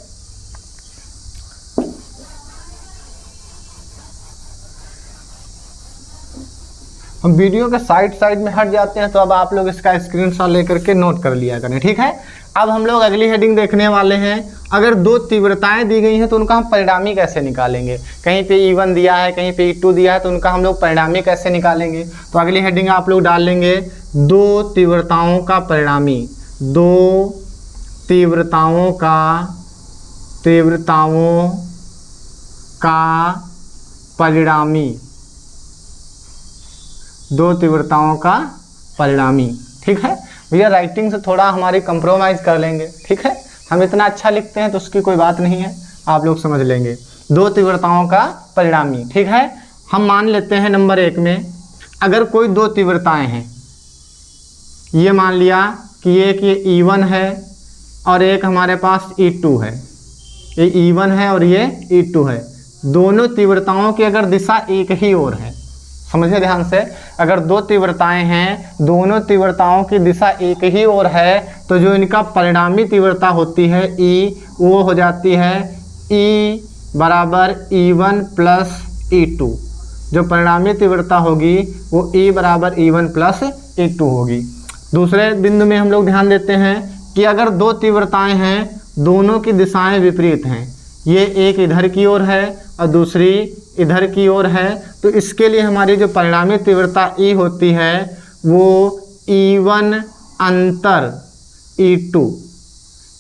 हम वीडियो के साइड में हट जाते हैं, तो अब आप लोग इसका स्क्रीनशॉट लेकर के नोट कर लिया करें। ठीक है, अब हम लोग अगली हेडिंग देखने वाले हैं। अगर 2 तीव्रताएं दी गई हैं तो उनका हम परिणामी कैसे निकालेंगे? कहीं पे E1 दिया है, कहीं पे E2 दिया है, तो उनका हम लोग परिणामी कैसे निकालेंगे? तो अगली हेडिंग आप लोग डाल लेंगे 2 तीव्रताओं का परिणामी। 2 तीव्रताओं का परिणामी। 2 तीव्रताओं का परिणामी। ठीक है भैया, राइटिंग से थोड़ा हमारी कंप्रोमाइज़ कर लेंगे। ठीक है, हम इतना अच्छा लिखते हैं तो उसकी कोई बात नहीं है, आप लोग समझ लेंगे। 2 तीव्रताओं का परिणामी। ठीक है, हम मान लेते हैं नंबर 1 में अगर कोई 2 तीव्रताएं हैं, ये मान लिया कि एक ये E1 है और एक हमारे पास E2 है। ये E1 है और ये E2 है। दोनों तीव्रताओं की अगर दिशा एक ही ओर है, समझिए ध्यान से, अगर 2 तीव्रताएं हैं, दोनों तीव्रताओं की दिशा एक ही ओर है, तो जो इनका परिणामी तीव्रता होती है E, वो हो जाती है E बराबर E1 प्लस E2। जो परिणामी तीव्रता होगी वो E बराबर E1 प्लस E2 होगी। दूसरे बिंदु में हम लोग ध्यान देते हैं कि अगर 2 तीव्रताएं हैं, दोनों की दिशाएं विपरीत हैं, ये एक इधर की ओर है और दूसरी इधर की ओर है, तो इसके लिए हमारी जो परिणामी तीव्रता E होती है वो E1 अंतर E2,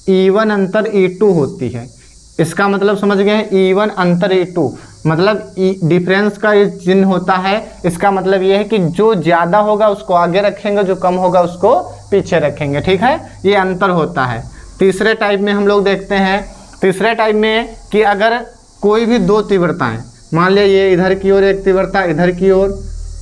E1 अंतर E2 होती है। इसका मतलब समझ गए हैं, E1 अंतर E2 मतलब डिफरेंस का ये चिन्ह होता है। इसका मतलब ये है कि जो ज़्यादा होगा उसको आगे रखेंगे, जो कम होगा उसको पीछे रखेंगे। ठीक है, ये अंतर होता है। तीसरे टाइप में हम लोग देखते हैं, तीसरे टाइप में कि अगर कोई भी 2 तीव्रताएं, मान लिया ये इधर की ओर एक तीव्रता, इधर की ओर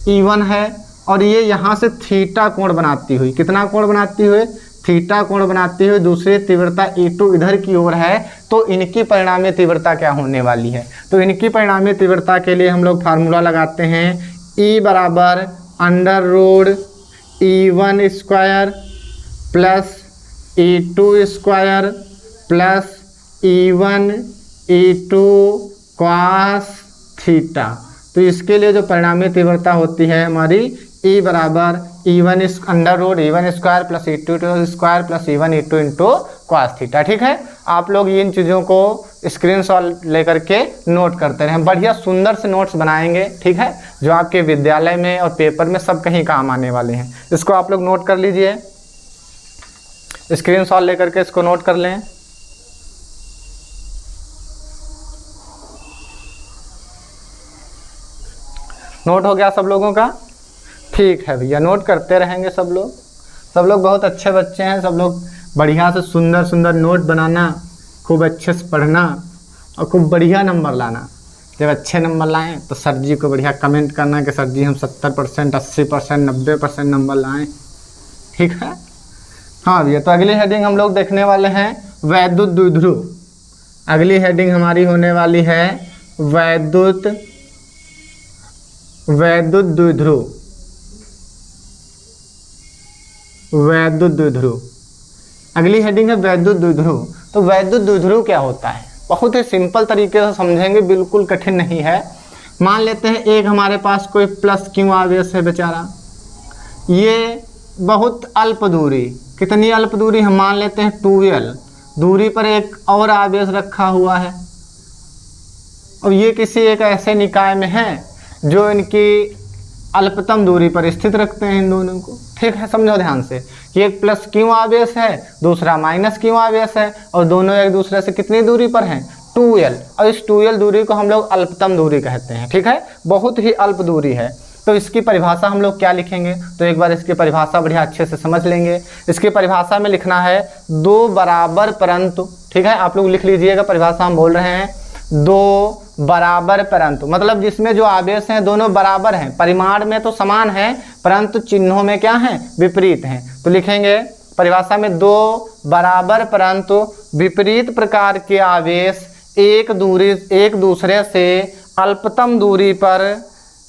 E1 है और ये यहाँ से थीटा कोण बनाती हुई, कितना कोण बनाती हुई? थीटा कोण बनाती हुई दूसरी तीव्रता E2 इधर की ओर है, तो इनकी परिणामी तीव्रता क्या होने वाली है? तो इनकी परिणामी तीव्रता के लिए हम लोग फार्मूला लगाते हैं E बराबर √E1 square plus E2 square plus E1 E2 cos theta. तो इसके लिए जो परिणामी तीव्रता होती है हमारी E बराबर E1 under root E1 square plus E2 square plus E1 E2 into cos theta. ठीक है, आप लोग इन चीज़ों को स्क्रीनशॉट लेकर के नोट करते रहें, बढ़िया सुंदर से नोट्स बनाएंगे। ठीक है, जो आपके विद्यालय में और पेपर में सब कहीं काम आने वाले हैं। इसको आप लोग नोट कर लीजिए, स्क्रीनशॉट लेकर के इसको नोट कर लें। नोट हो गया सब लोगों का? ठीक है भैया, नोट करते रहेंगे सब लोग। सब लोग बहुत अच्छे बच्चे हैं, सब लोग बढ़िया से सुंदर सुंदर नोट बनाना, खूब अच्छे से पढ़ना और खूब बढ़िया नंबर लाना। जब अच्छे नंबर लाएं तो सर जी को बढ़िया कमेंट करना कि सर जी हम 70%, 80%, 90% नंबर लाएं। ठीक है, हाँ भैया। तो अगली हेडिंग हम लोग देखने वाले हैं वैद्युत द्विध्रुव। अगली हेडिंग हमारी होने वाली है वैद्युत द्विध्रुव। वैद्युत द्विध्रुव अगली हेडिंग है वैद्युत द्विध्रुव। तो वैद्युत द्विध्रुव क्या होता है? बहुत ही सिंपल तरीके से समझेंगे, बिल्कुल कठिन नहीं है। मान लेते हैं एक हमारे पास कोई प्लस क्यू आवेश है बेचारा, ये बहुत अल्प दूरी, कितनी अल्प दूरी हम मान लेते हैं 2L दूरी पर एक और आवेश रखा हुआ है, और ये किसी एक ऐसे निकाय में है जो इनकी अल्पतम दूरी पर स्थित रखते हैं इन दोनों को। ठीक है, समझो ध्यान से कि एक प्लस क्यू आवेश है, दूसरा माइनस क्यू आवेश है, और दोनों एक दूसरे से कितनी दूरी पर हैं 2L, और इस 2L दूरी को हम लोग अल्पतम दूरी कहते हैं। ठीक है, बहुत ही अल्प दूरी है। तो इसकी परिभाषा हम लोग क्या लिखेंगे? तो एक बार इसकी परिभाषा बढ़िया अच्छे से समझ लेंगे। इसकी परिभाषा में लिखना है दो बराबर परंतु, ठीक है, आप लोग लिख लीजिएगा। परिभाषा हम बोल रहे हैं दो बराबर परंतु, मतलब जिसमें जो आवेश हैं दोनों बराबर हैं, परिमाण में तो समान है परंतु चिन्हों में क्या हैं? विपरीत हैं। तो लिखेंगे परिभाषा में दो बराबर परंतु विपरीत प्रकार के आवेश एक दूसरे से अल्पतम दूरी पर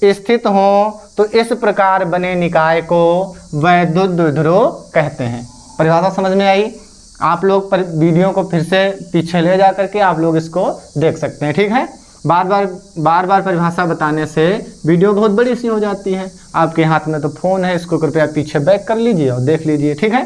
स्थित हों तो इस प्रकार बने निकाय को वैद्युत द्विध्रुव कहते हैं। परिभाषा समझ में आई? आप लोग वीडियो को फिर से पीछे ले जा करके आप लोग इसको देख सकते हैं। ठीक है, बार बार परिभाषा बताने से वीडियो बहुत बड़ी सी हो जाती है। आपके हाथ में तो फ़ोन है, इसको कृपया पीछे बैक कर लीजिए और देख लीजिए। ठीक है,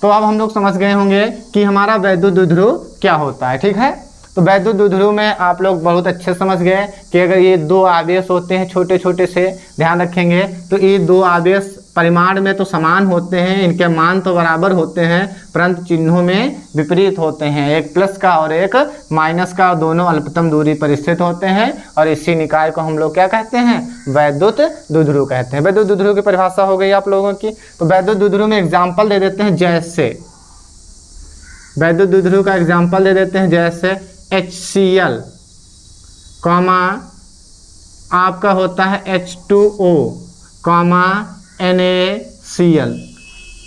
तो अब हम लोग समझ गए होंगे कि हमारा वैद्युत द्विध्रुव क्या होता है। ठीक है, तो वैद्युत द्विध्रुव में आप लोग बहुत अच्छे समझ गए कि अगर ये दो आवेश होते हैं छोटे छोटे से, ध्यान रखेंगे, तो ये दो आवेश परिमाण में तो समान होते हैं, इनके मान तो बराबर होते हैं परंतु चिन्हों में विपरीत होते हैं, एक प्लस का और एक माइनस का, दोनों अल्पतम दूरी पर स्थित होते हैं, और इसी निकाय को हम लोग क्या कहते हैं? वैद्युत द्विध्रुव कहते हैं। वैद्युत द्विध्रुव की परिभाषा हो गई आप लोगों की। तो वैद्युत द्विध्रुव में एग्जाम्पल दे देते हैं, जैसे वैद्युत द्विध्रुव का एग्जाम्पल दे देते हैं, जैसे HCl कॉमा आपका होता है H2O कॉमा NaCl।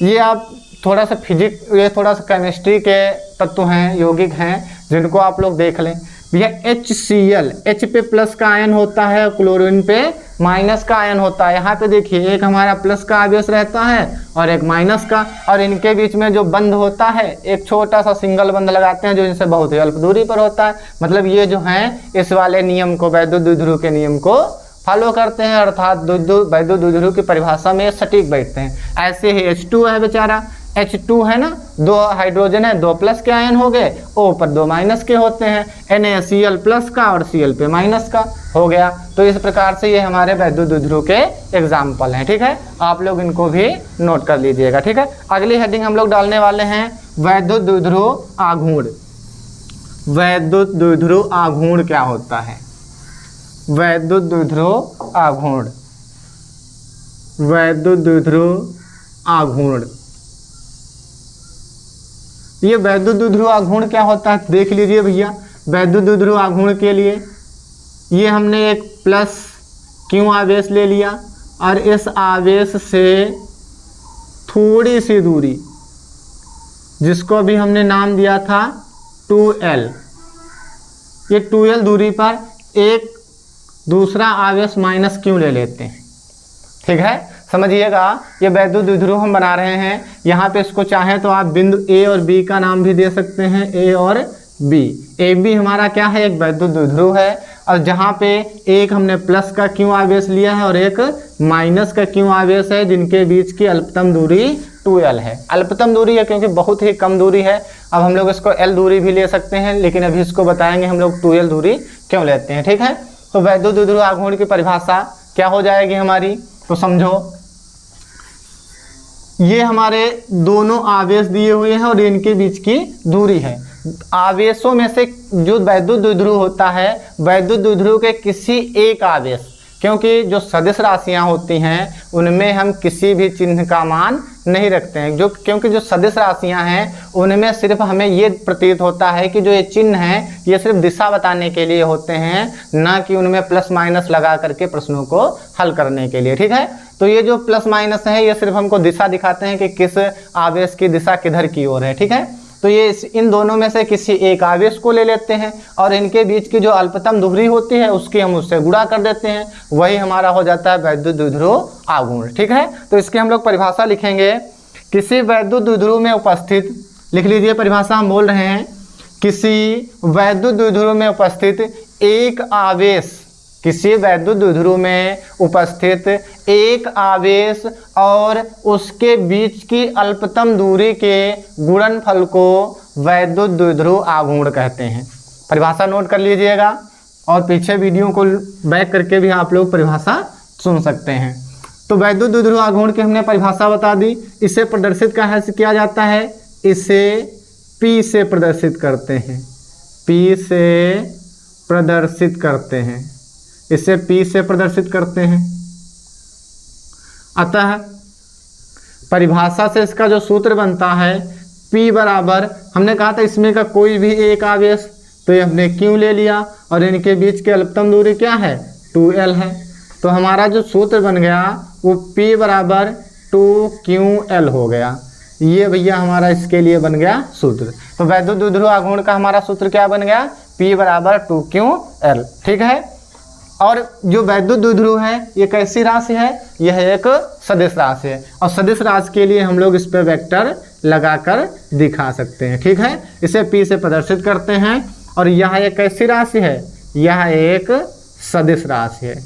ये आप थोड़ा सा ये थोड़ा सा केमिस्ट्री के तत्व हैं, यौगिक हैं, जिनको आप लोग देख लें। भैया HCl, H पे प्लस का आयन होता है, क्लोरीन पे माइनस का आयन होता है। यहाँ पे देखिए एक हमारा प्लस का आवेश रहता है और एक माइनस का, और इनके बीच में जो बंध होता है एक छोटा सा सिंगल बंध लगाते हैं जो इनसे बहुत ही अल्प दूरी पर होता है। मतलब ये जो हैं इस वाले नियम को, वैद्युत द्विध्रुव के नियम को फॉलो करते हैं, अर्थात वैद्युत द्विध्रुव की परिभाषा में सटीक बैठते हैं। ऐसे ही H2 है बेचारा, H2 है ना, दो हाइड्रोजन है, दो प्लस के आयन हो गए, O पर दो माइनस के होते हैं, NaCl प्लस का और Cl पे माइनस का हो गया। तो इस प्रकार से ये हमारे वैद्युत द्विध्रुव के एग्जाम्पल हैं। ठीक है, आप लोग इनको भी नोट कर लीजिएगा। ठीक है, अगली हेडिंग हम लोग डालने वाले हैं वैद्युत द्विध्रुव आघूर्ण। वैद्युत द्विध्रुव आघूर्ण क्या होता है? वैद्युत द्विध्रुव आघूर्ण, वैद्युत द्विध्रुव आघूर्ण, ये वैद्युत द्विध्रुव आघूर्ण क्या होता है देख लीजिए भैया। वैद्युत द्विध्रुव आघूर्ण के लिए ये हमने एक प्लस क्यू आवेश ले लिया और इस आवेश से थोड़ी सी दूरी, जिसको भी हमने नाम दिया था 2L, ये 2L दूरी पर एक दूसरा आवेश माइनस क्यू ले लेते हैं। ठीक है, समझिएगा, ये वैद्युत द्विध्रुव हम बना रहे हैं। यहाँ पे इसको चाहे तो आप बिंदु A और B का नाम भी दे सकते हैं, A और B। AB हमारा क्या है? एक वैद्युत द्विध्रुव है। और जहाँ पे एक हमने प्लस का क्यू आवेश लिया है और एक माइनस का क्यू आवेश है, जिनके बीच की अल्पतम दूरी 2l है। अल्पतम दूरी है क्योंकि बहुत ही कम दूरी है। अब हम लोग इसको l दूरी भी ले सकते हैं, लेकिन अभी इसको बताएंगे हम लोग 2l दूरी क्यों लेते हैं, ठीक है। तो वैद्युत द्विध्रुव आघूर्ण की परिभाषा क्या हो जाएगी हमारी, तो समझो ये हमारे दोनों आवेश दिए हुए हैं और इनके बीच की दूरी है। आवेशों में से जो वैद्युत द्विध्रुव होता है, वैद्युत द्विध्रुव के किसी एक आवेश, क्योंकि जो सदिश राशियां होती हैं उनमें हम किसी भी चिन्ह का मान नहीं रखते हैं, क्योंकि जो सदिश राशियां हैं उनमें सिर्फ हमें ये प्रतीत होता है कि जो ये चिन्ह हैं ये सिर्फ दिशा बताने के लिए होते हैं, ना कि उनमें प्लस माइनस लगा करके प्रश्नों को हल करने के लिए, ठीक है। तो ये जो प्लस माइनस है ये सिर्फ हमको दिशा दिखाते हैं कि किस आवेश की दिशा किधर की ओर है, ठीक है। तो ये इन दोनों में से किसी एक आवेश को ले लेते हैं और इनके बीच की जो अल्पतम दूरी होती है उसकी हम उससे गुणा कर देते हैं, वही हमारा हो जाता है वैद्युत द्विध्रुव आघूर्ण, ठीक है। तो इसकी हम लोग परिभाषा लिखेंगे, किसी वैद्युत द्विध्रुव में उपस्थित, लिख लीजिए परिभाषा हम बोल रहे हैं, किसी वैद्युत द्विध्रुव में उपस्थित एक आवेश, किसी वैद्युत द्विध्रुव में उपस्थित एक आवेश और उसके बीच की अल्पतम दूरी के गुणनफल को वैद्युत द्विध्रुव आघूर्ण कहते हैं। परिभाषा नोट कर लीजिएगा और पीछे वीडियो को बैक करके भी आप लोग परिभाषा सुन सकते हैं। तो वैद्युत द्विध्रुव आघूर्ण की हमने परिभाषा बता दी। इसे प्रदर्शित कैसे किया जाता है, इसे P से प्रदर्शित करते हैं, P से प्रदर्शित करते हैं, इसे P से प्रदर्शित करते हैं। अतः परिभाषा से इसका जो सूत्र बनता है P बराबर, हमने कहा था इसमें का कोई भी एक आवेश, तो ये हमने Q ले लिया और इनके बीच की अल्पतम दूरी क्या है, 2l है। तो हमारा जो सूत्र बन गया वो P बराबर 2ql हो गया। ये भैया हमारा इसके लिए बन गया सूत्र। तो वैद्युत द्विध्रुव आघूर्ण का हमारा सूत्र क्या बन गया, P बराबर 2ql, ठीक है। और जो वैद्युत द्विध्रुव है ये कैसी राशि है, यह एक सदिश राशि है और सदिश राशि के लिए हम लोग इस पर वेक्टर लगाकर दिखा सकते हैं, ठीक है। इसे P से प्रदर्शित करते हैं और यह एक कैसी राशि है, यह एक सदिश राशि है,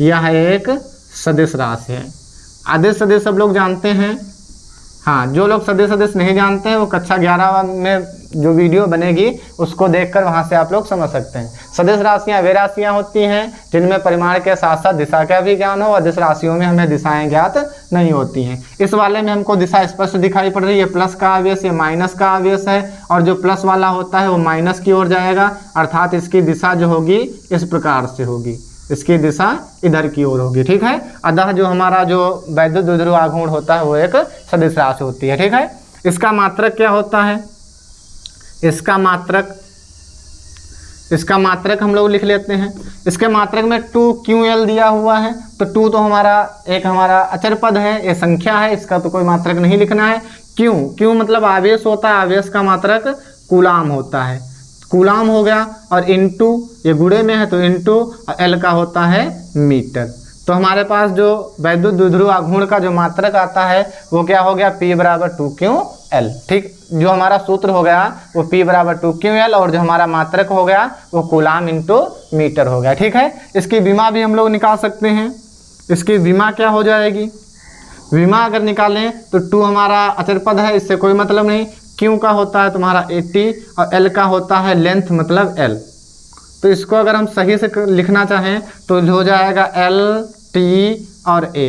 यह एक सदिश राशि है। आदिश सदिश सब लोग जानते हैं, हाँ जो लोग सदिश सदिश नहीं जानते हैं वो कक्षा 11 में जो वीडियो बनेगी उसको देखकर वहाँ से आप लोग समझ सकते हैं। सदिश राशियाँ वे राशियाँ होती हैं जिनमें परिमाण के साथ साथ दिशा का भी ज्ञान हो, और अदिश राशियों में हमें दिशाएं ज्ञात नहीं होती हैं। इस वाले में हमको दिशा स्पष्ट दिखाई पड़ रही है, प्लस का आवेश, ये माइनस का आवेश है और जो प्लस वाला होता है वो माइनस की ओर जाएगा, अर्थात इसकी दिशा जो होगी इस प्रकार से होगी, इसकी दिशा इधर की ओर होगी, ठीक है। अतः जो हमारा जो वैद्युत द्विध्रुव आघूर्ण होता है वो एक सदिश राशि होती है, ठीक है। इसका मात्रक क्या होता है, इसका मात्रक हम लोग लिख लेते हैं। इसके मात्रक में 2ql दिया हुआ है, तो 2 तो हमारा अचर पद है, ये संख्या है, इसका तो कोई मात्रक नहीं लिखना है। क्यों मतलब आवेश होता है, आवेश का मात्रक कूलाम होता है, कूलाम हो गया, और इनटू ये गुणे में है तो इनटू l का होता है मीटर। तो हमारे पास जो वैद्युत द्विध्रुव आघूर्ण का जो मात्रक आता है वो क्या हो गया, P बराबर 2ql, ठीक। जो हमारा सूत्र हो गया वो P बराबर 2ql और जो हमारा मात्रक हो गया वो कूलाम इंटू मीटर हो गया, ठीक है। इसकी विमा भी हम लोग निकाल सकते हैं। इसकी विमा क्या हो जाएगी, विमा अगर निकालें तो 2 हमारा अचर पद है, इससे कोई मतलब नहीं। Q का होता है तुम्हारा 80 और L का होता है लेंथ मतलब L। तो इसको अगर हम सही से लिखना चाहें तो हो जाएगा L T और A,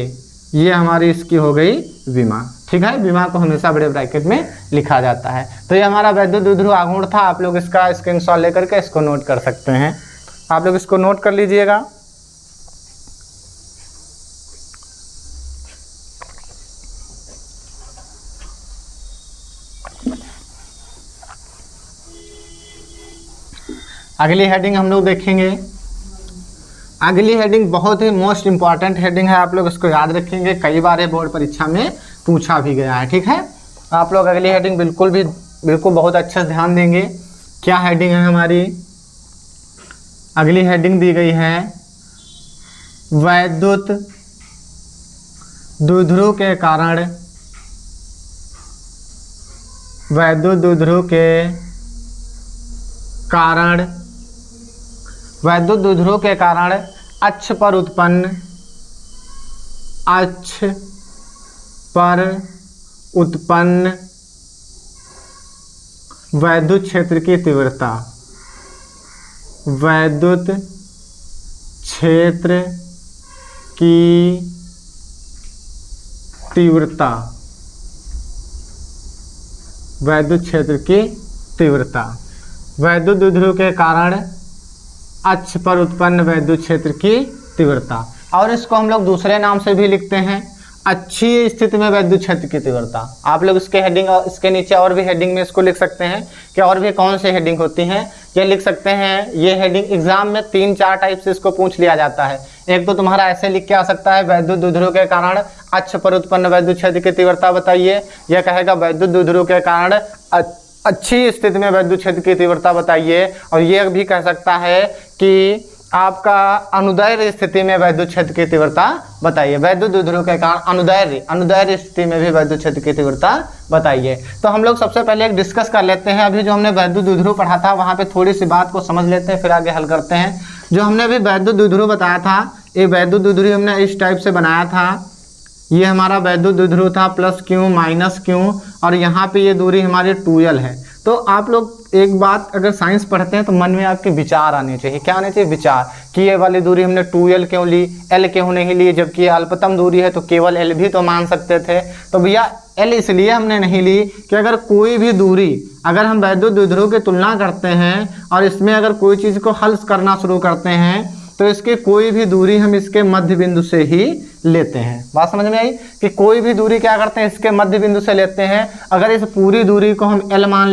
ये हमारी इसकी हो गई विमा, ठीक है। विमा को हमेशा बड़े ब्रैकेट में लिखा जाता है। तो ये हमारा वैद्युत द्विध्रुव आघूर्ण था। आप लोग इसका स्क्रीनशॉट लेकर के इसको नोट कर सकते हैं, आप लोग इसको नोट कर लीजिएगा। अगली हेडिंग हम लोग देखेंगे। अगली हेडिंग बहुत ही मोस्ट इंपॉर्टेंट हेडिंग है, आप लोग इसको याद रखेंगे, कई बार बोर्ड परीक्षा में पूछा भी गया है, ठीक है। आप लोग अगली हेडिंग बिल्कुल बहुत अच्छे से ध्यान देंगे। क्या हेडिंग है हमारी, अगली हेडिंग दी गई है वैद्युत द्विध्रुव के कारण, वैद्युत द्विध्रुव के कारण वैद्युत द्विध्रुव के कारण अक्ष पर उत्पन्न वैद्युत क्षेत्र की तीव्रता, वैद्युत क्षेत्र की तीव्रता, वैद्युत क्षेत्र की तीव्रता, वैद्युत द्विध्रुव के कारण अक्ष पर उत्पन्न वैद्युत क्षेत्र की तीव्रता। और इसको हम लोग दूसरे नाम से भी लिखते हैं, अच्छी स्थिति में वैद्युत क्षेत्र की तीव्रता। आप लोग इसके हेडिंग और इसके नीचे और भी हेडिंग में इसको लिख सकते हैं कि और भी कौन सी हेडिंग होती हैं, ये लिख सकते हैं। ये हेडिंग एग्जाम में 3-4 टाइप से इसको पूछ लिया जाता है। एक तो तुम्हारा ऐसे लिख के आ सकता है, वैद्युत द्विध्रुव के कारण अक्ष पर उत्पन्न वैद्युत क्षेत्र की तीव्रता बताइए। यह कहेगा वैद्युत द्विध्रुव के कारण अच्छी स्थिति में वैद्युत क्षेत्र की तीव्रता बताइए। और ये भी कह सकता है कि आपका अनुदैर्ध्य स्थिति में वैद्युत क्षेत्र की तीव्रता बताइए। वैद्युत द्विध्रुव के कारण अनुदैर्ध्य स्थिति में भी वैद्युत क्षेत्र की तीव्रता बताइए। तो हम लोग सबसे पहले एक डिस्कस कर लेते हैं। अभी जो हमने वैद्युत द्विध्रुव पढ़ा था वहाँ पे थोड़ी सी बात को समझ लेते हैं, फिर आगे हल करते हैं। जो हमने अभी वैद्युत द्विध्रुव बताया था, ये वैद्युत द्विध्रुव हमने इस टाइप से बनाया था। ये हमारा वैद्युत द्विध्रुव था +Q -Q, और यहाँ पे ये दूरी हमारी 2L है। तो आप लोग एक बात अगर साइंस पढ़ते हैं तो मन में आपके विचार आने चाहिए। क्या आने चाहिए? विचार, कि ये वाली दूरी हमने 2L क्यों ली, L क्यों नहीं ली, जबकि ये अल्पतम दूरी है तो केवल L भी तो मान सकते थे। तो भैया L इसलिए हमने नहीं ली कि अगर कोई भी दूरी, अगर हम वैद्युत द्विध्रुव की तुलना करते हैं और इसमें अगर कोई चीज़ को हल करना शुरू करते हैं तो इसके कोई भी दूरी हम इसके मध्य बिंदु से ही लेते हैं। बात समझ में आई कि कोई भी दूरी क्या करते हैं, इसके मध्य बिंदु से लेते हैं। अगर इस पूरी दूरी को हम L मान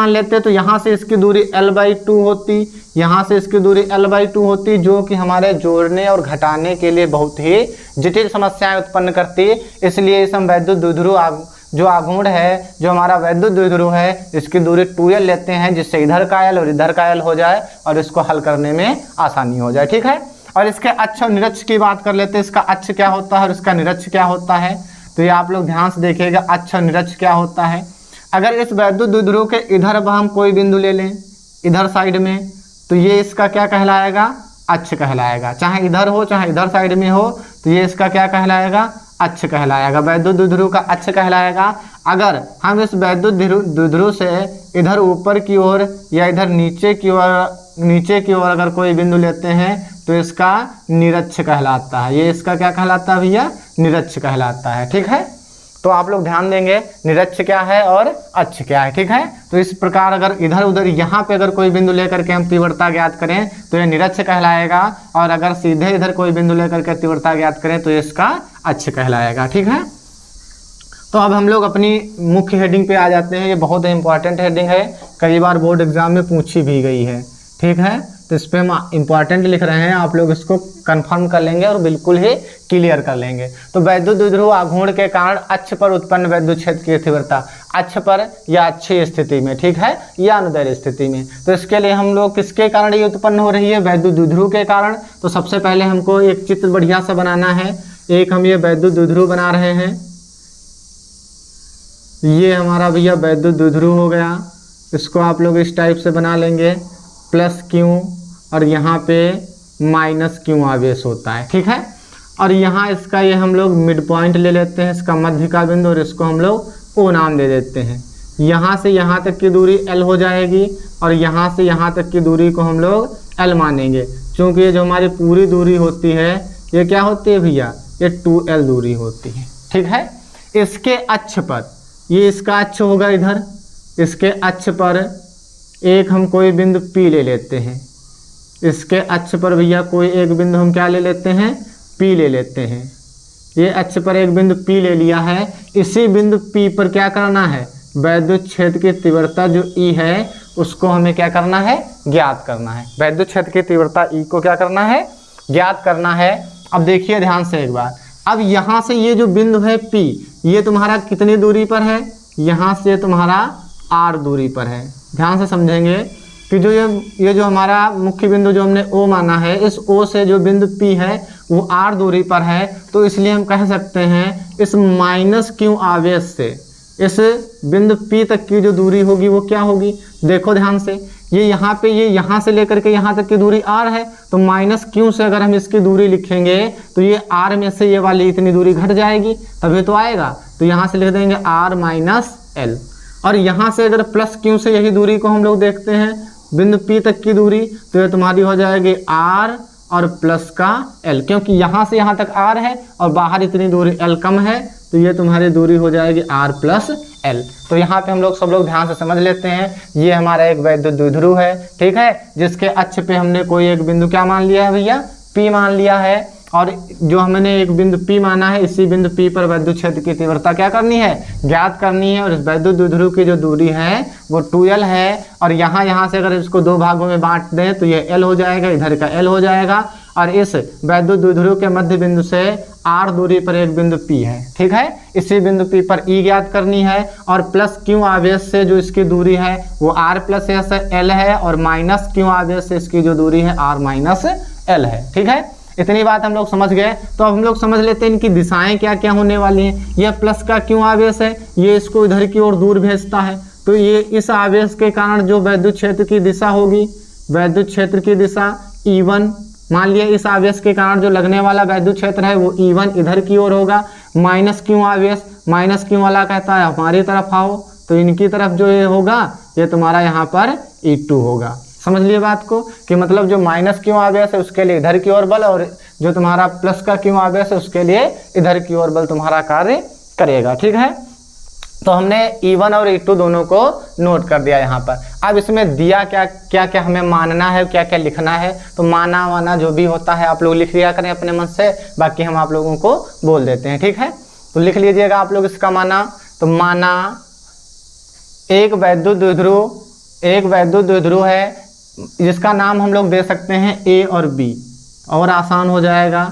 लेते तो यहाँ से इसकी दूरी L/2 होती, यहाँ से इसकी दूरी L/2 होती, जो कि हमारे जोड़ने और घटाने के लिए बहुत ही जटिल समस्याएं उत्पन्न करती। इसलिए इस हम वैद्युत द्विध्रुव जो आघूर्ण है, जो हमारा वैद्युत द्विध्रुव है, इसकी दूरी 2L लेते हैं, जिससे इधर का L और इधर का L हो जाए और इसको हल करने में आसानी हो जाए। ठीक है। और इसके अक्ष और निरक्ष की बात कर लेते हैं। इसका अक्ष क्या होता है और इसका निरक्ष क्या होता है, तो ये आप लोग ध्यान से देखिएगा। अक्ष और निरक्ष क्या होता है, अगर इस वैद्युत द्विध्रुव के इधर हम कोई बिंदु ले लें, इधर साइड में, तो ये इसका क्या कहलाएगा? अक्ष कहलाएगा। चाहे इधर हो चाहे इधर साइड में हो, तो ये इसका क्या कहलाएगा? अक्ष कहलाएगा, वैद्युत द्विध्रुव का अक्ष कहलाएगा। अगर हम इस वैद्युत द्विध्रुव से इधर ऊपर की ओर या इधर नीचे की ओर अगर कोई बिंदु लेते हैं तो इसका निरक्ष कहलाता है। ये इसका क्या कहलाता है भैया? निरक्ष कहलाता है। ठीक है। तो आप लोग ध्यान देंगे निरक्ष क्या है और अक्ष क्या है। ठीक है। तो इस प्रकार अगर इधर उधर यहाँ पे अगर कोई बिंदु लेकर के हम तीव्रता ज्ञात करें तो ये निरक्ष कहलाएगा, और अगर सीधे इधर कोई बिंदु लेकर के तीव्रता ज्ञात करें तो इसका अक्ष कहलाएगा। ठीक है। तो अब हम लोग अपनी मुख्य हेडिंग पे आ जाते हैं। ये बहुत ही इंपॉर्टेंट हेडिंग है, कई बार बोर्ड एग्जाम में पूछी भी गई है। ठीक है। तो इस पर हम इंपॉर्टेंट लिख रहे हैं, आप लोग इसको कंफर्म कर लेंगे और बिल्कुल ही क्लियर कर लेंगे। तो वैद्युत द्विध्रुव आघूर्ण के कारण अक्ष पर उत्पन्न वैद्युत क्षेत्र की तीव्रता, अक्ष पर या अच्छी स्थिति में, ठीक है, या अनुदैर्ध्य स्थिति में। तो इसके लिए हम लोग किसके कारण ये उत्पन्न हो रही है? वैद्युत द्विध्रुव के कारण। तो सबसे पहले हमको एक चित्र बढ़िया सा बनाना है। एक हम ये वैद्युत द्विध्रुव बना रहे हैं, ये हमारा भैया वैद्युत द्विध्रुव हो गया। इसको आप लोग इस टाइप से बना लेंगे, +Q और यहाँ पे -Q आवेश होता है। ठीक है। और यहाँ इसका ये हम लोग मिड पॉइंट ले लेते हैं, इसका मध्य का बिंदु, और इसको हम लोग O नाम दे देते हैं। यहाँ से यहाँ तक की दूरी L हो जाएगी और यहाँ से यहाँ तक की दूरी को हम लोग L मानेंगे, क्योंकि ये जो हमारी पूरी दूरी होती है ये क्या होती है भैया? ये 2L दूरी होती है। ठीक है। इसके अक्ष पर, ये इसका अक्ष होगा इधर, इसके अक्ष पर एक हम कोई बिंदु P ले लेते हैं। इसके अक्ष पर भैया कोई एक बिंदु हम क्या ले लेते हैं? P ले लेते हैं। ये अक्ष पर एक बिंदु P ले लिया है। इसी बिंदु P पर क्या करना है? वैद्युत क्षेत्र की तीव्रता जो E है उसको हमें क्या करना है? ज्ञात करना है। वैद्युत क्षेत्र की तीव्रता E को क्या करना है? ज्ञात करना है। अब देखिए ध्यान से एक बार, अब यहाँ से ये जो बिंदु है P, ये तुम्हारा कितनी दूरी पर है? यहाँ से तुम्हारा R दूरी पर है। ध्यान से समझेंगे कि जो ये जो हमारा मुख्य बिंदु जो हमने O माना है, इस O से जो बिंदु P है वो R दूरी पर है। तो इसलिए हम कह सकते हैं इस -Q आवेश से, इस बिंदु P तक की जो दूरी होगी वो क्या होगी, देखो ध्यान से, ये यहाँ पे ये यहाँ से लेकर के यहाँ तक की दूरी r है, तो माइनस q से अगर हम इसकी दूरी लिखेंगे तो ये r में से ये वाली इतनी दूरी घट जाएगी, तभी तो आएगा। तो यहाँ से लिख देंगे r माइनस एल। और यहाँ से अगर प्लस q से यही दूरी को हम लोग देखते हैं बिंदु P तक की दूरी, तो ये तुम्हारी हो जाएगी r और प्लस का l, क्योंकि यहाँ से यहाँ तक r है और बाहर इतनी दूरी l कम है, तो ये तुम्हारी दूरी हो जाएगी r प्लस l। तो यहाँ पे हम लोग सब लोग ध्यान से समझ लेते हैं, ये हमारा एक वैद्युत द्विध्रुव है, ठीक है, जिसके अक्ष पे हमने कोई एक बिंदु क्या मान लिया है भैया, P मान लिया है। और जो हमने एक बिंदु P माना है, इसी बिंदु P पर वैद्युत क्षेत्र की तीव्रता क्या करनी है, ज्ञात करनी है। और इस वैद्युत द्विध्रुव की जो दूरी है वो 2l है। और यहाँ से अगर इसको दो भागों में बांट दें तो ये l हो जाएगा, इधर का l हो जाएगा। और इस वैद्युत द्विध्रुव के मध्य बिंदु से r दूरी पर एक बिंदु P है, ठीक है, इसी बिंदु P पर E ज्ञात करनी है। और प्लस q आवेश से जो इसकी दूरी है वो r प्लस l है, और माइनस q आवेश से इसकी जो दूरी है r माइनस l है, ठीक है। इतनी बात हम लोग समझ गए। तो अब हम लोग समझ लेते हैं इनकी दिशाएं क्या क्या होने वाली हैं। यह प्लस का q आवेश है, ये इसको इधर की ओर दूर भेजता है, तो ये इस आवेश के कारण जो वैद्युत क्षेत्र की दिशा होगी, वैद्युत क्षेत्र की दिशा E1, मान लिया इस आवेश के कारण जो लगने वाला वैद्युत क्षेत्र है वो E1 इधर की ओर होगा। माइनस q आवेश, माइनस q वाला कहता है हमारी तरफ आओ, तो इनकी तरफ जो ये होगा ये तुम्हारा यहाँ पर E2 होगा। समझ लिए बात को, कि मतलब जो माइनस q आवेश है उसके लिए इधर की ओर बल, और जो तुम्हारा प्लस का q आवेश है उसके लिए इधर की ओर बल तुम्हारा कार्य करेगा, ठीक है। तो हमने E1 और E2 दोनों को नोट कर दिया यहाँ पर। अब इसमें दिया क्या क्या क्या हमें मानना है, क्या क्या लिखना है, तो माना वाना जो भी होता है आप लोग लिख लिया करें अपने मन से, बाकी हम आप लोगों को बोल देते हैं, ठीक है। तो लिख लीजिएगा आप लोग इसका माना। तो माना एक वैद्युत द्विध्रुव है जिसका नाम हम लोग दे सकते हैं A और B, और आसान हो जाएगा।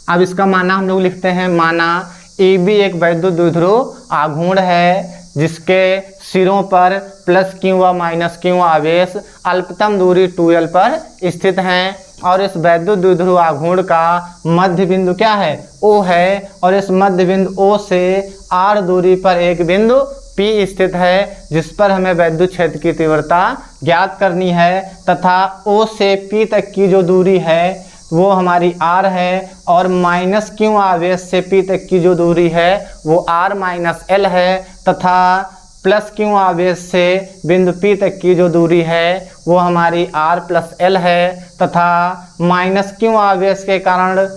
अब इसका माना हम लोग लिखते हैं, माना AB एक वैद्युत द्विध्रुव आघूर्ण है जिसके सिरों पर प्लस q व माइनस q आवेश अल्पतम दूरी 2l पर स्थित हैं। और इस वैद्युत द्विध्रुव आघूर्ण का मध्य बिंदु क्या है, O है, और इस मध्य बिंदु O से r दूरी पर एक बिंदु P स्थित है जिस पर हमें वैद्युत क्षेत्र की तीव्रता ज्ञात करनी है, तथा O से P तक की जो दूरी है वो हमारी r है, और माइनस q आवेश से P तक की जो दूरी है वो r माइनस l है, तथा प्लस q आवेश से बिंदु P तक की जो दूरी है वो हमारी r प्लस l है, तथा माइनस q आवेश के कारण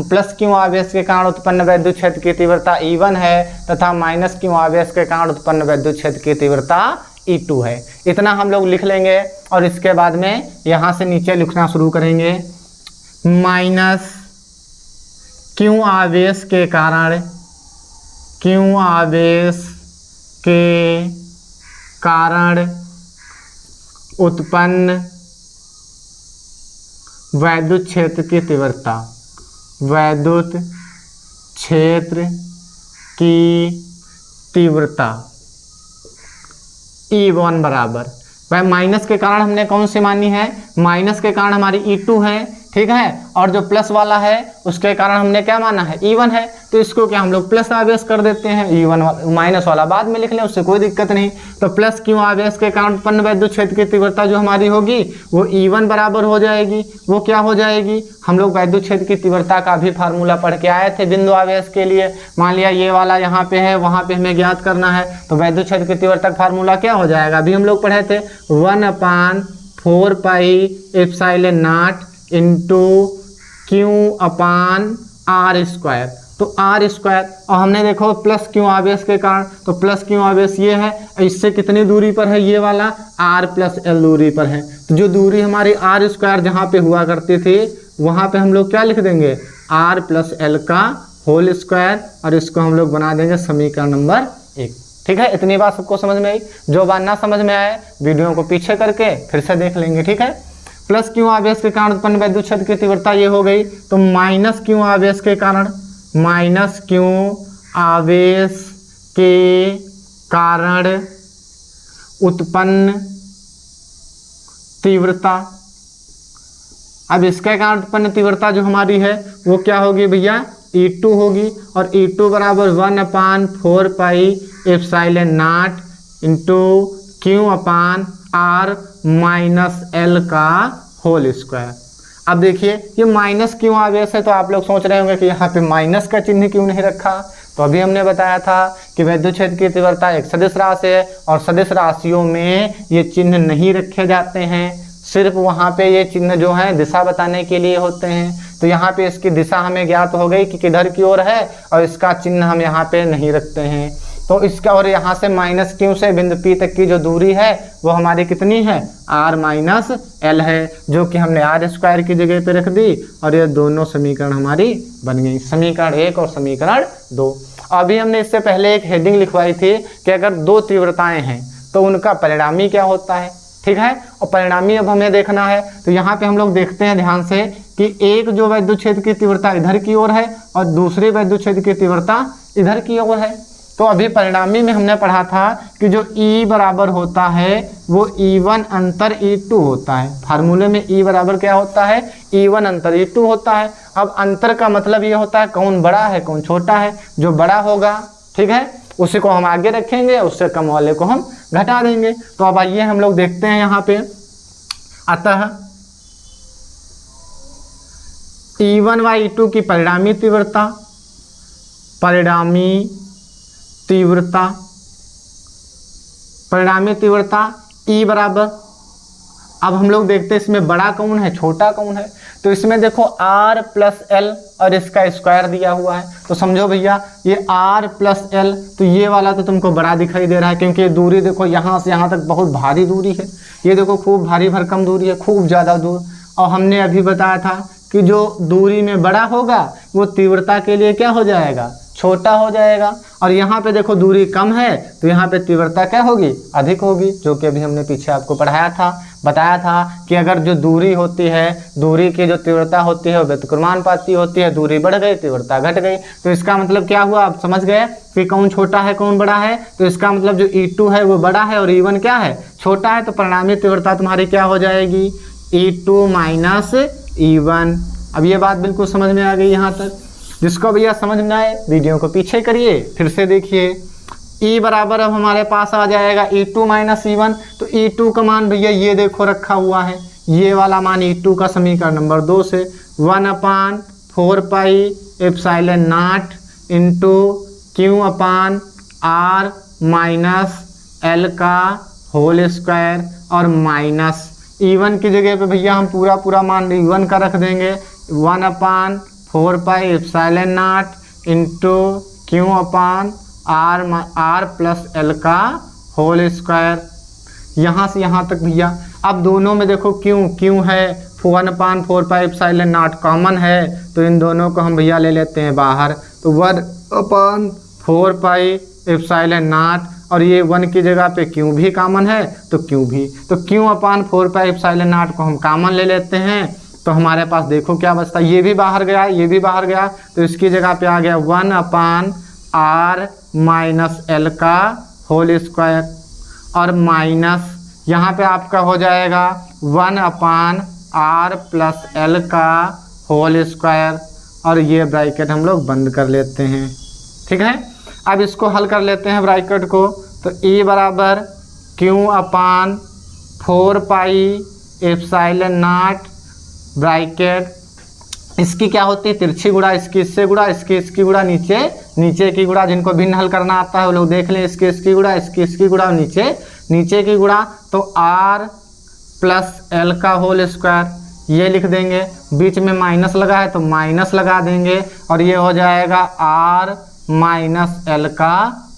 प्लस q आवेश के कारण उत्पन्न वैद्युत क्षेत्र की तीव्रता E1 है, तथा माइनस q आवेश के कारण उत्पन्न वैद्युत क्षेत्र की तीव्रता E2 है। इतना हम लोग लिख लेंगे और इसके बाद में यहाँ से नीचे लिखना शुरू करेंगे। माइनस q आवेश के कारण उत्पन्न वैद्युत क्षेत्र की तीव्रता E1 बराबर, वह माइनस के कारण हमने कौन सी मानी है, माइनस के कारण हमारी E2 है, ठीक है, और जो प्लस वाला है उसके कारण हमने क्या माना है, E1 है, तो इसको क्या हम लोग प्लस आवेश कर देते हैं, E1 माइनस वाला बाद में लिख लें, उससे कोई दिक्कत नहीं। तो प्लस q आवेश के कारण उत्पन्न वैद्युत क्षेत्र की तीव्रता जो हमारी होगी वो E1 बराबर हो जाएगी। वो क्या हो जाएगी, हम लोग वैद्युत क्षेत्र की तीव्रता का भी फार्मूला पढ़ के आए थे बिंदु आवेश के लिए। मान लिया ये वाला यहाँ पे है, वहाँ पे हमें ज्ञात करना है, तो वैद्युत क्षेत्र की तीव्रता का फार्मूला क्या हो जाएगा, अभी हम लोग पढ़े थे 1/4 pi epsilon not into q upon r square. तो r स्क्वायर, और हमने देखो प्लस q आवेश के कारण, तो प्लस q आवेश ये है, इससे कितनी दूरी पर है, ये वाला r प्लस l दूरी पर है। तो जो दूरी हमारी r स्क्वायर जहाँ पे हुआ करती थी वहाँ पे हम लोग क्या लिख देंगे, r प्लस l का होल स्क्वायर, और इसको हम लोग बना देंगे समीकरण नंबर 1। ठीक है, इतनी बात सबको समझ में आई। जो बात ना समझ में आए वीडियो को पीछे करके फिर से देख लेंगे, ठीक है। प्लस q आवेश के कारण उत्पन्न वैद्युत क्षेत्र की तीव्रता ये हो गई। तो माइनस q आवेश के कारण उत्पन्न तीव्रता, अब इसके कारण उत्पन्न तीव्रता जो हमारी है वो क्या होगी भैया, E2 होगी और E2 बराबर 1/4 pi epsilon not into Q upon R minus L का होल स्क्वायर। अब देखिए ये माइनस क्यों आवेश है, तो आप लोग सोच रहे होंगे कि यहाँ पे माइनस का चिन्ह क्यों नहीं रखा। तो अभी हमने बताया था कि विद्युत क्षेत्र की तीव्रता एक सदिश राशि है और सदिश राशियों में ये चिन्ह नहीं रखे जाते हैं, सिर्फ वहाँ पे ये चिन्ह जो है दिशा बताने के लिए होते हैं। तो यहाँ पे इसकी दिशा हमें ज्ञात हो गई कि किधर की ओर है और इसका चिन्ह हम यहाँ पे नहीं रखते हैं। तो इसका और यहाँ से माइनस क्यू से बिंदु P तक की जो दूरी है वो हमारी कितनी है, R माइनस L है, जो कि हमने R स्क्वायर की जगह पे रख दी और ये दोनों समीकरण हमारी बन गई, समीकरण 1 और समीकरण 2। अभी हमने इससे पहले एक हेडिंग लिखवाई थी कि अगर दो तीव्रताएं हैं तो उनका परिणामी क्या होता है, ठीक है। और परिणामी अब हमें देखना है, तो यहाँ पे हम लोग देखते हैं ध्यान से कि एक जो विद्युत क्षेत्र की तीव्रता इधर की ओर है और दूसरी विद्युत क्षेत्र की तीव्रता इधर की ओर है। तो अभी परिणामी में हमने पढ़ा था कि जो E बराबर होता है वो E1 अंतर E2 होता है। फार्मूले में E बराबर क्या होता है, E1 अंतर E2 होता है। अब अंतर का मतलब ये होता है कौन बड़ा है कौन छोटा है, जो बड़ा होगा, ठीक है, उसी को हम आगे रखेंगे, उससे कम वाले को हम घटा देंगे। तो अब आइए हम लोग देखते हैं यहाँ पे, अतः E1 व E2 की परिणामी तीव्रता E बराबर, अब हम लोग देखते हैं इसमें बड़ा कौन है छोटा कौन है। तो इसमें देखो R प्लस L और इसका स्क्वायर दिया हुआ है, तो समझो भैया ये R प्लस L, तो ये वाला तो तुमको बड़ा दिखाई दे रहा है क्योंकि ये दूरी देखो यहाँ से यहाँ तक बहुत भारी दूरी है, ये देखो खूब भारी भरकम दूरी है, खूब ज़्यादा दूर। और हमने अभी बताया था कि जो दूरी में बड़ा होगा वो तीव्रता के लिए क्या हो जाएगा, छोटा हो जाएगा। और यहाँ पे देखो दूरी कम है तो यहाँ पे तीव्रता क्या होगी, अधिक होगी, जो कि अभी हमने पीछे आपको पढ़ाया था, बताया था कि अगर जो दूरी होती है, दूरी की जो तीव्रता होती है वो व्युत्क्रमानुपाती होती है, दूरी बढ़ गई तीव्रता घट गई। तो इसका मतलब क्या हुआ, आप समझ गए कि कौन छोटा है कौन बड़ा है। तो इसका मतलब जो E2 है वो बड़ा है और E1 क्या है, छोटा है। तो परिणामी तीव्रता तुम्हारी क्या हो जाएगी, E2 माइनस E1। अब ये बात बिल्कुल समझ में आ गई यहाँ तक। जिसको भैया समझ में आए वीडियो को पीछे करिए, फिर से देखिए। E बराबर अब हमारे पास आ जाएगा E2 माइनस E1। तो E2 का मान भैया ये देखो रखा हुआ है, ये वाला मान E2 का समीकरण नंबर 2 से 1/4 pi epsilon not into Q upon R minus L का होल स्क्वायर और माइनस E1 की जगह पे भैया हम पूरा मान E1 का रख देंगे, 1/4 pi epsilon not into Q upon R plus L का होल स्क्वायर, यहाँ से यहाँ तक भैया। अब दोनों में देखो Q है, 1/4 पाई एप्सिलॉन नॉट कॉमन है, तो इन दोनों को हम भैया ले लेते हैं बाहर। तो 1/4 पाई एप्सिलॉन नॉट और ये 1 की जगह पे Q भी कॉमन है तो Q भी, तो Q/4 पाई एप्सिलॉन नॉट को हम कॉमन ले लेते हैं। तो हमारे पास देखो क्या बचता है, ये भी बाहर गया ये भी बाहर गया, तो इसकी जगह पे आ गया 1/R माइनस L का होल स्क्वायर और माइनस यहाँ पे आपका हो जाएगा 1/R प्लस L का होल स्क्वायर और ये ब्रैकेट हम लोग बंद कर लेते हैं, ठीक है। अब इसको हल कर लेते हैं ब्रैकेट को। तो E बराबर Q/4 pi epsilon not bracket, इसकी क्या होती है तिरछी गुणा, इसकी इससे गुणा, इसकी गुणा, नीचे की गुणा, जिनको भिन्न हल करना आता है वो लोग देख लें, इसकी गुणा, इसकी गुणा, नीचे की गुणा। तो R प्लस L का होल स्क्वायर ये लिख देंगे, बीच में माइनस लगा है तो माइनस लगा देंगे और ये हो जाएगा R माइनस L का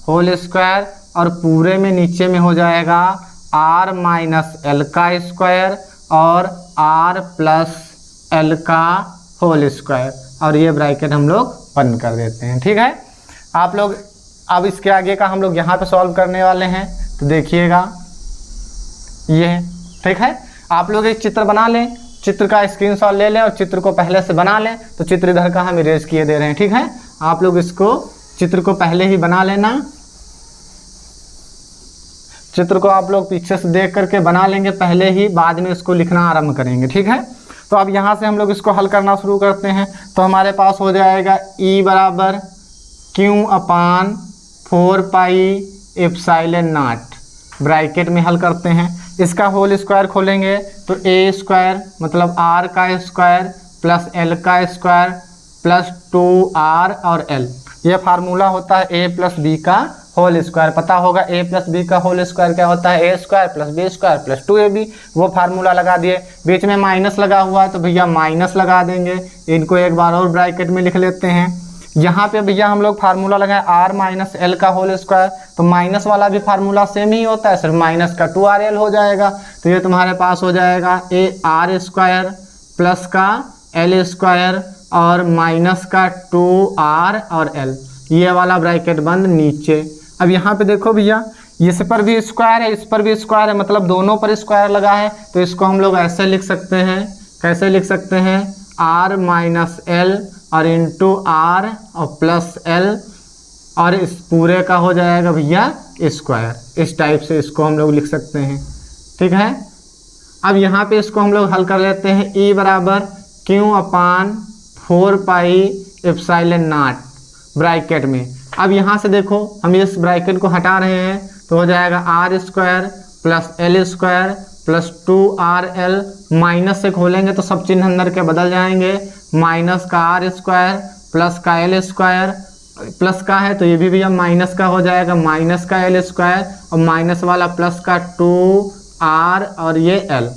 होल स्क्वायर और पूरे में नीचे में हो जाएगा R माइनस L का स्क्वायर और R प्लस L का होल स्क्वायर और ये ब्रैकेट हम लोग बंद कर देते हैं, ठीक है। आप लोग अब इसके आगे का हम लोग यहाँ पे सॉल्व करने वाले हैं, तो देखिएगा ये, ठीक है। आप लोग एक चित्र बना लें, चित्र का स्क्रीनशॉट ले लें और चित्र को पहले से बना लें। तो चित्र इधर का हम इरेज किए दे रहे हैं, ठीक है। आप लोग इसको चित्र को पहले ही बना लेना, चित्र को आप लोग पीछे से देख करके बना लेंगे पहले ही, बाद में इसको लिखना आरंभ करेंगे, ठीक है। तो अब यहाँ से हम लोग इसको हल करना शुरू करते हैं। तो हमारे पास हो जाएगा E बराबर Q upon 4 pi epsilon not, bracket में हल करते हैं। इसका होल स्क्वायर खोलेंगे तो a स्क्वायर मतलब r का स्क्वायर प्लस l का स्क्वायर प्लस 2r और l, ये फार्मूला होता है a प्लस b का होल स्क्वायर। पता होगा a प्लस बी का होल स्क्वायर क्या होता है, a square plus b square plus 2ab, वो फार्मूला लगा दिए। बीच में माइनस लगा हुआ है तो भैया माइनस लगा देंगे। इनको एक बार और ब्रैकेट में लिख लेते हैं। यहाँ पे भैया हम लोग फार्मूला लगाए r माइनस एल का होल स्क्वायर, तो माइनस वाला भी फार्मूला सेम ही होता है, सिर्फ माइनस का 2rl हो जाएगा। तो ये तुम्हारे पास हो जाएगा a r स्क्वायर प्लस का l स्क्वायर और माइनस का 2r और l, ये वाला ब्रैकेट बंद नीचे। अब यहाँ पे देखो भैया इस पर भी स्क्वायर है, इस पर भी स्क्वायर है, मतलब दोनों पर स्क्वायर लगा है। तो इसको हम लोग ऐसे लिख सकते हैं, कैसे लिख सकते हैं, r माइनस एल और इंटू r और प्लस l, और इस पूरे का हो जाएगा भैया स्क्वायर। इस टाइप से इसको हम लोग लिख सकते हैं, ठीक है। अब यहाँ पे इसको हम लोग हल कर लेते हैं। E बराबर Q upon 4 pi epsilon not, bracket में। अब यहाँ से देखो हम इस ब्रैकेट को हटा रहे हैं तो हो जाएगा r square plus l square plus 2rl, minus से खोलेंगे तो सब चिन्ह अंदर के बदल जाएंगे। माइनस का r स्क्वायर प्लस का l स्क्वायर, प्लस का है तो ये भी भैया माइनस का हो जाएगा, माइनस का l स्क्वायर और माइनस वाला प्लस का 2r और ये l।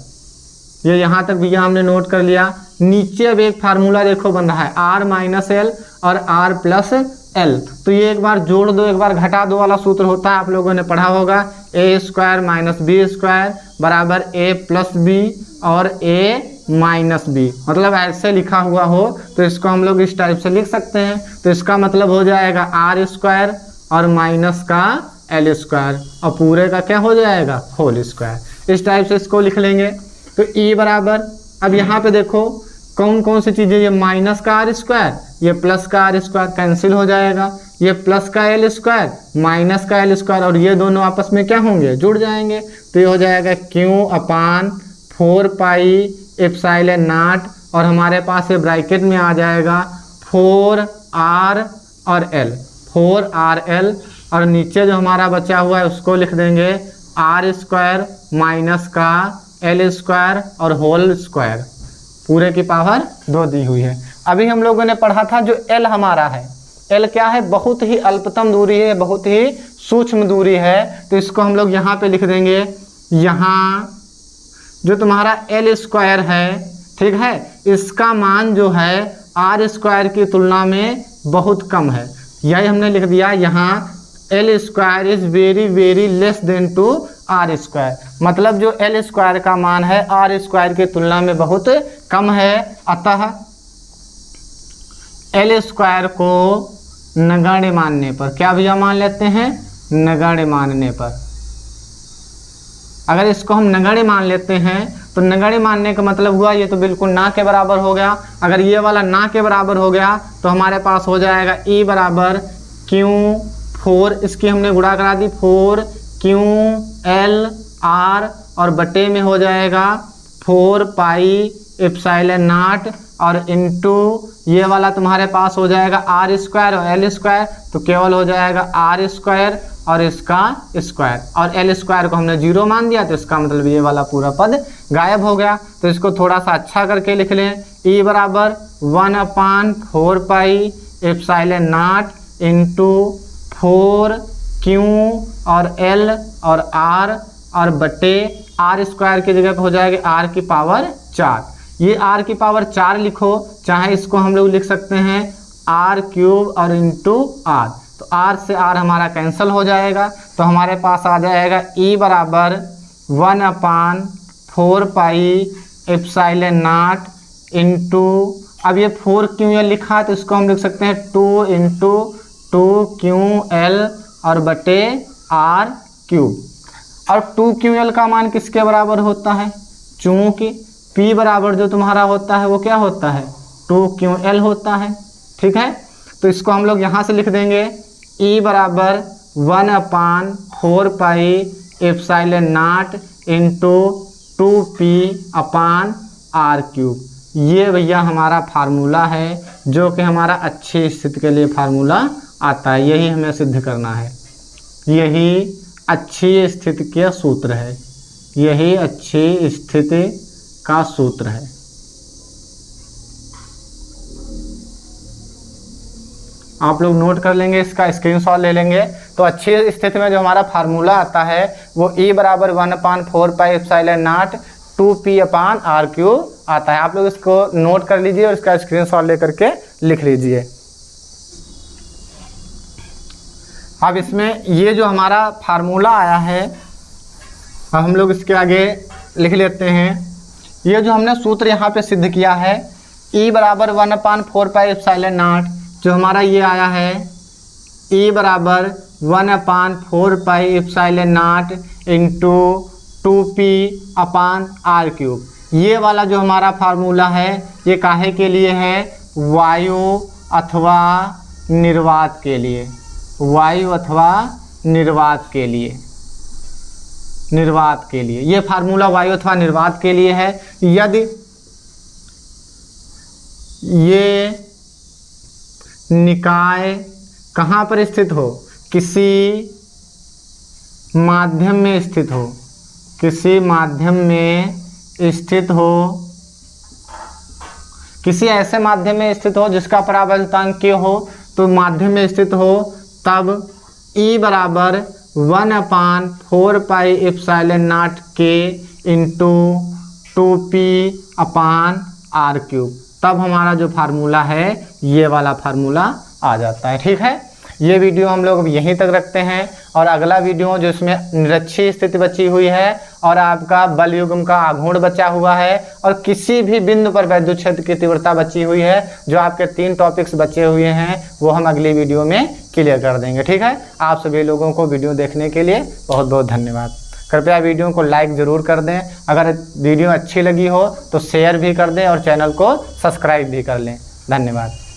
ये यहाँ तक भैया हमने नोट कर लिया। नीचे अब एक फार्मूला देखो बन रहा है r माइनस एल और r प्लस l, तो ये एक बार जोड़ दो एक बार घटा दो वाला सूत्र होता है, आप लोगों ने पढ़ा होगा। a square minus b square बराबर a प्लस बी और a माइनस बी, मतलब ऐसे लिखा हुआ हो तो इसको हम लोग इस टाइप से लिख सकते हैं। तो इसका मतलब हो जाएगा r स्क्वायर और माइनस का l स्क्वायर और पूरे का क्या हो जाएगा, होल स्क्वायर। इस टाइप से इसको लिख लेंगे। तो E बराबर, अब यहाँ पे देखो कौन कौन सी चीज़ें, ये माइनस का r स्क्वायर, ये प्लस का r स्क्वायर कैंसिल हो जाएगा, ये प्लस का l स्क्वायर माइनस का l स्क्वायर और ये दोनों आपस में क्या होंगे, जुड़ जाएंगे। तो ये हो जाएगा Q upon 4 pi epsilon not और हमारे पास ये ब्रैकेट में आ जाएगा 4r और l, 4rl, और नीचे जो हमारा बचा हुआ है उसको लिख देंगे r स्क्वायर माइनस का l स्क्वायर और होल स्क्वायर, पूरे की पावर 2 दी हुई है। अभी हम लोगों ने पढ़ा था जो l हमारा है, l क्या है, बहुत ही अल्पतम दूरी है, बहुत ही सूक्ष्म दूरी है। तो इसको हम लोग यहाँ पे लिख देंगे, यहाँ जो तुम्हारा l स्क्वायर है, ठीक है, इसका मान जो है r स्क्वायर की तुलना में बहुत कम है। यही हमने लिख दिया यहाँ l square is very very less than two r square, मतलब जो l स्क्वायर का मान है r स्क्वायर की तुलना में बहुत कम है। अतः l स्क्वायर को नगण्य मानने पर, क्या भैया मान लेते हैं, नगण्य मानने पर, अगर इसको हम नगण्य मान लेते हैं तो नगण्य मानने का मतलब हुआ ये तो बिल्कुल ना के बराबर हो गया। अगर ये वाला ना के बराबर हो गया तो हमारे पास हो जाएगा E बराबर Q 4, इसकी हमने गुणा करा दी 4Q L R और बटे में हो जाएगा 4 पाई एप्सिलॉन नॉट और इंटू ये वाला तुम्हारे पास हो जाएगा r स्क्वायर और l स्क्वायर, तो केवल हो जाएगा r स्क्वायर और इसका स्क्वायर, और l स्क्वायर को हमने 0 मान दिया तो इसका मतलब ये वाला पूरा पद गायब हो गया। तो इसको थोड़ा सा अच्छा करके लिख लें, E बराबर 1/4 pi epsilon not into 4Q और L और R और बटे r स्क्वायर की जगह पे हो जाएगा r की पावर 4। ये r की पावर 4 लिखो, चाहे इसको हम लोग लिख सकते हैं r क्यूब और इंटू r, तो r से r हमारा कैंसिल हो जाएगा। तो हमारे पास आ जाएगा E बराबर 1/4 पाई एप्सिलॉन नॉट इंटू, अब ये 4QL लिखा है तो इसको हम लिख सकते हैं 2 इंटू 2QL और बटे r क्यूब, और 2QL का मान किसके बराबर होता है, चूंकि P बराबर जो तुम्हारा होता है वो क्या होता है, 2QL होता है, ठीक है। तो इसको हम लोग यहाँ से लिख देंगे E बराबर 1/4 pi epsilon not into 2P upon r cube. ये भैया हमारा फार्मूला है जो कि हमारा अच्छी स्थिति के लिए फार्मूला आता है। यही हमें सिद्ध करना है। यही अच्छी स्थिति का सूत्र है। यही अच्छी स्थिति का सूत्र है। आप लोग नोट कर लेंगे, इसका स्क्रीनशॉट ले लेंगे। तो अच्छी स्थिति में जो हमारा फार्मूला आता है वो E बराबर 1/4 पाई एप्सिलॉन नॉट 2p/r³ आता है। आप लोग इसको नोट कर लीजिए और इसका स्क्रीनशॉट लेकर के लिख लीजिए। अब इसमें ये जो हमारा फार्मूला आया है, अब हम लोग इसके आगे लिख लेते हैं। ये जो हमने सूत्र यहाँ पे सिद्ध किया है, E बराबर 1/4 पाई एप्सिलॉन नॉट, जो हमारा ये आया है E बराबर 1/4 pi epsilon not into 2p/r³। ये वाला जो हमारा फार्मूला है ये काहे के लिए है? वायु अथवा निर्वात के लिए। वायु अथवा निर्वात के लिए। निर्वात के लिए ये फार्मूला वायु अथवा निर्वात के लिए है। यदि ये निकाय कहाँ पर स्थित हो? किसी माध्यम में स्थित हो। किसी माध्यम में स्थित हो, किसी ऐसे माध्यम में स्थित हो जिसका परावर्तनांक K हो, तो माध्यम में स्थित हो, तब E बराबर 1/4 pi epsilon not K into 2p/r³। तब हमारा जो फार्मूला है ये वाला फार्मूला आ जाता है। ठीक है, ये वीडियो हम लोग यहीं तक रखते हैं और अगला वीडियो जो इसमें निरक्षीय स्थिति बची हुई है और आपका बल युग्म का आघूर्ण बचा हुआ है और किसी भी बिंदु पर वैद्युत क्षेत्र की तीव्रता बची हुई है, जो आपके 3 टॉपिक्स बचे हुए हैं वो हम अगली वीडियो में क्लियर कर देंगे। ठीक है, आप सभी लोगों को वीडियो देखने के लिए बहुत बहुत धन्यवाद। कृपया वीडियो को लाइक ज़रूर कर दें। अगर वीडियो अच्छी लगी हो तो शेयर भी कर दें और चैनल को सब्सक्राइब भी कर लें। धन्यवाद।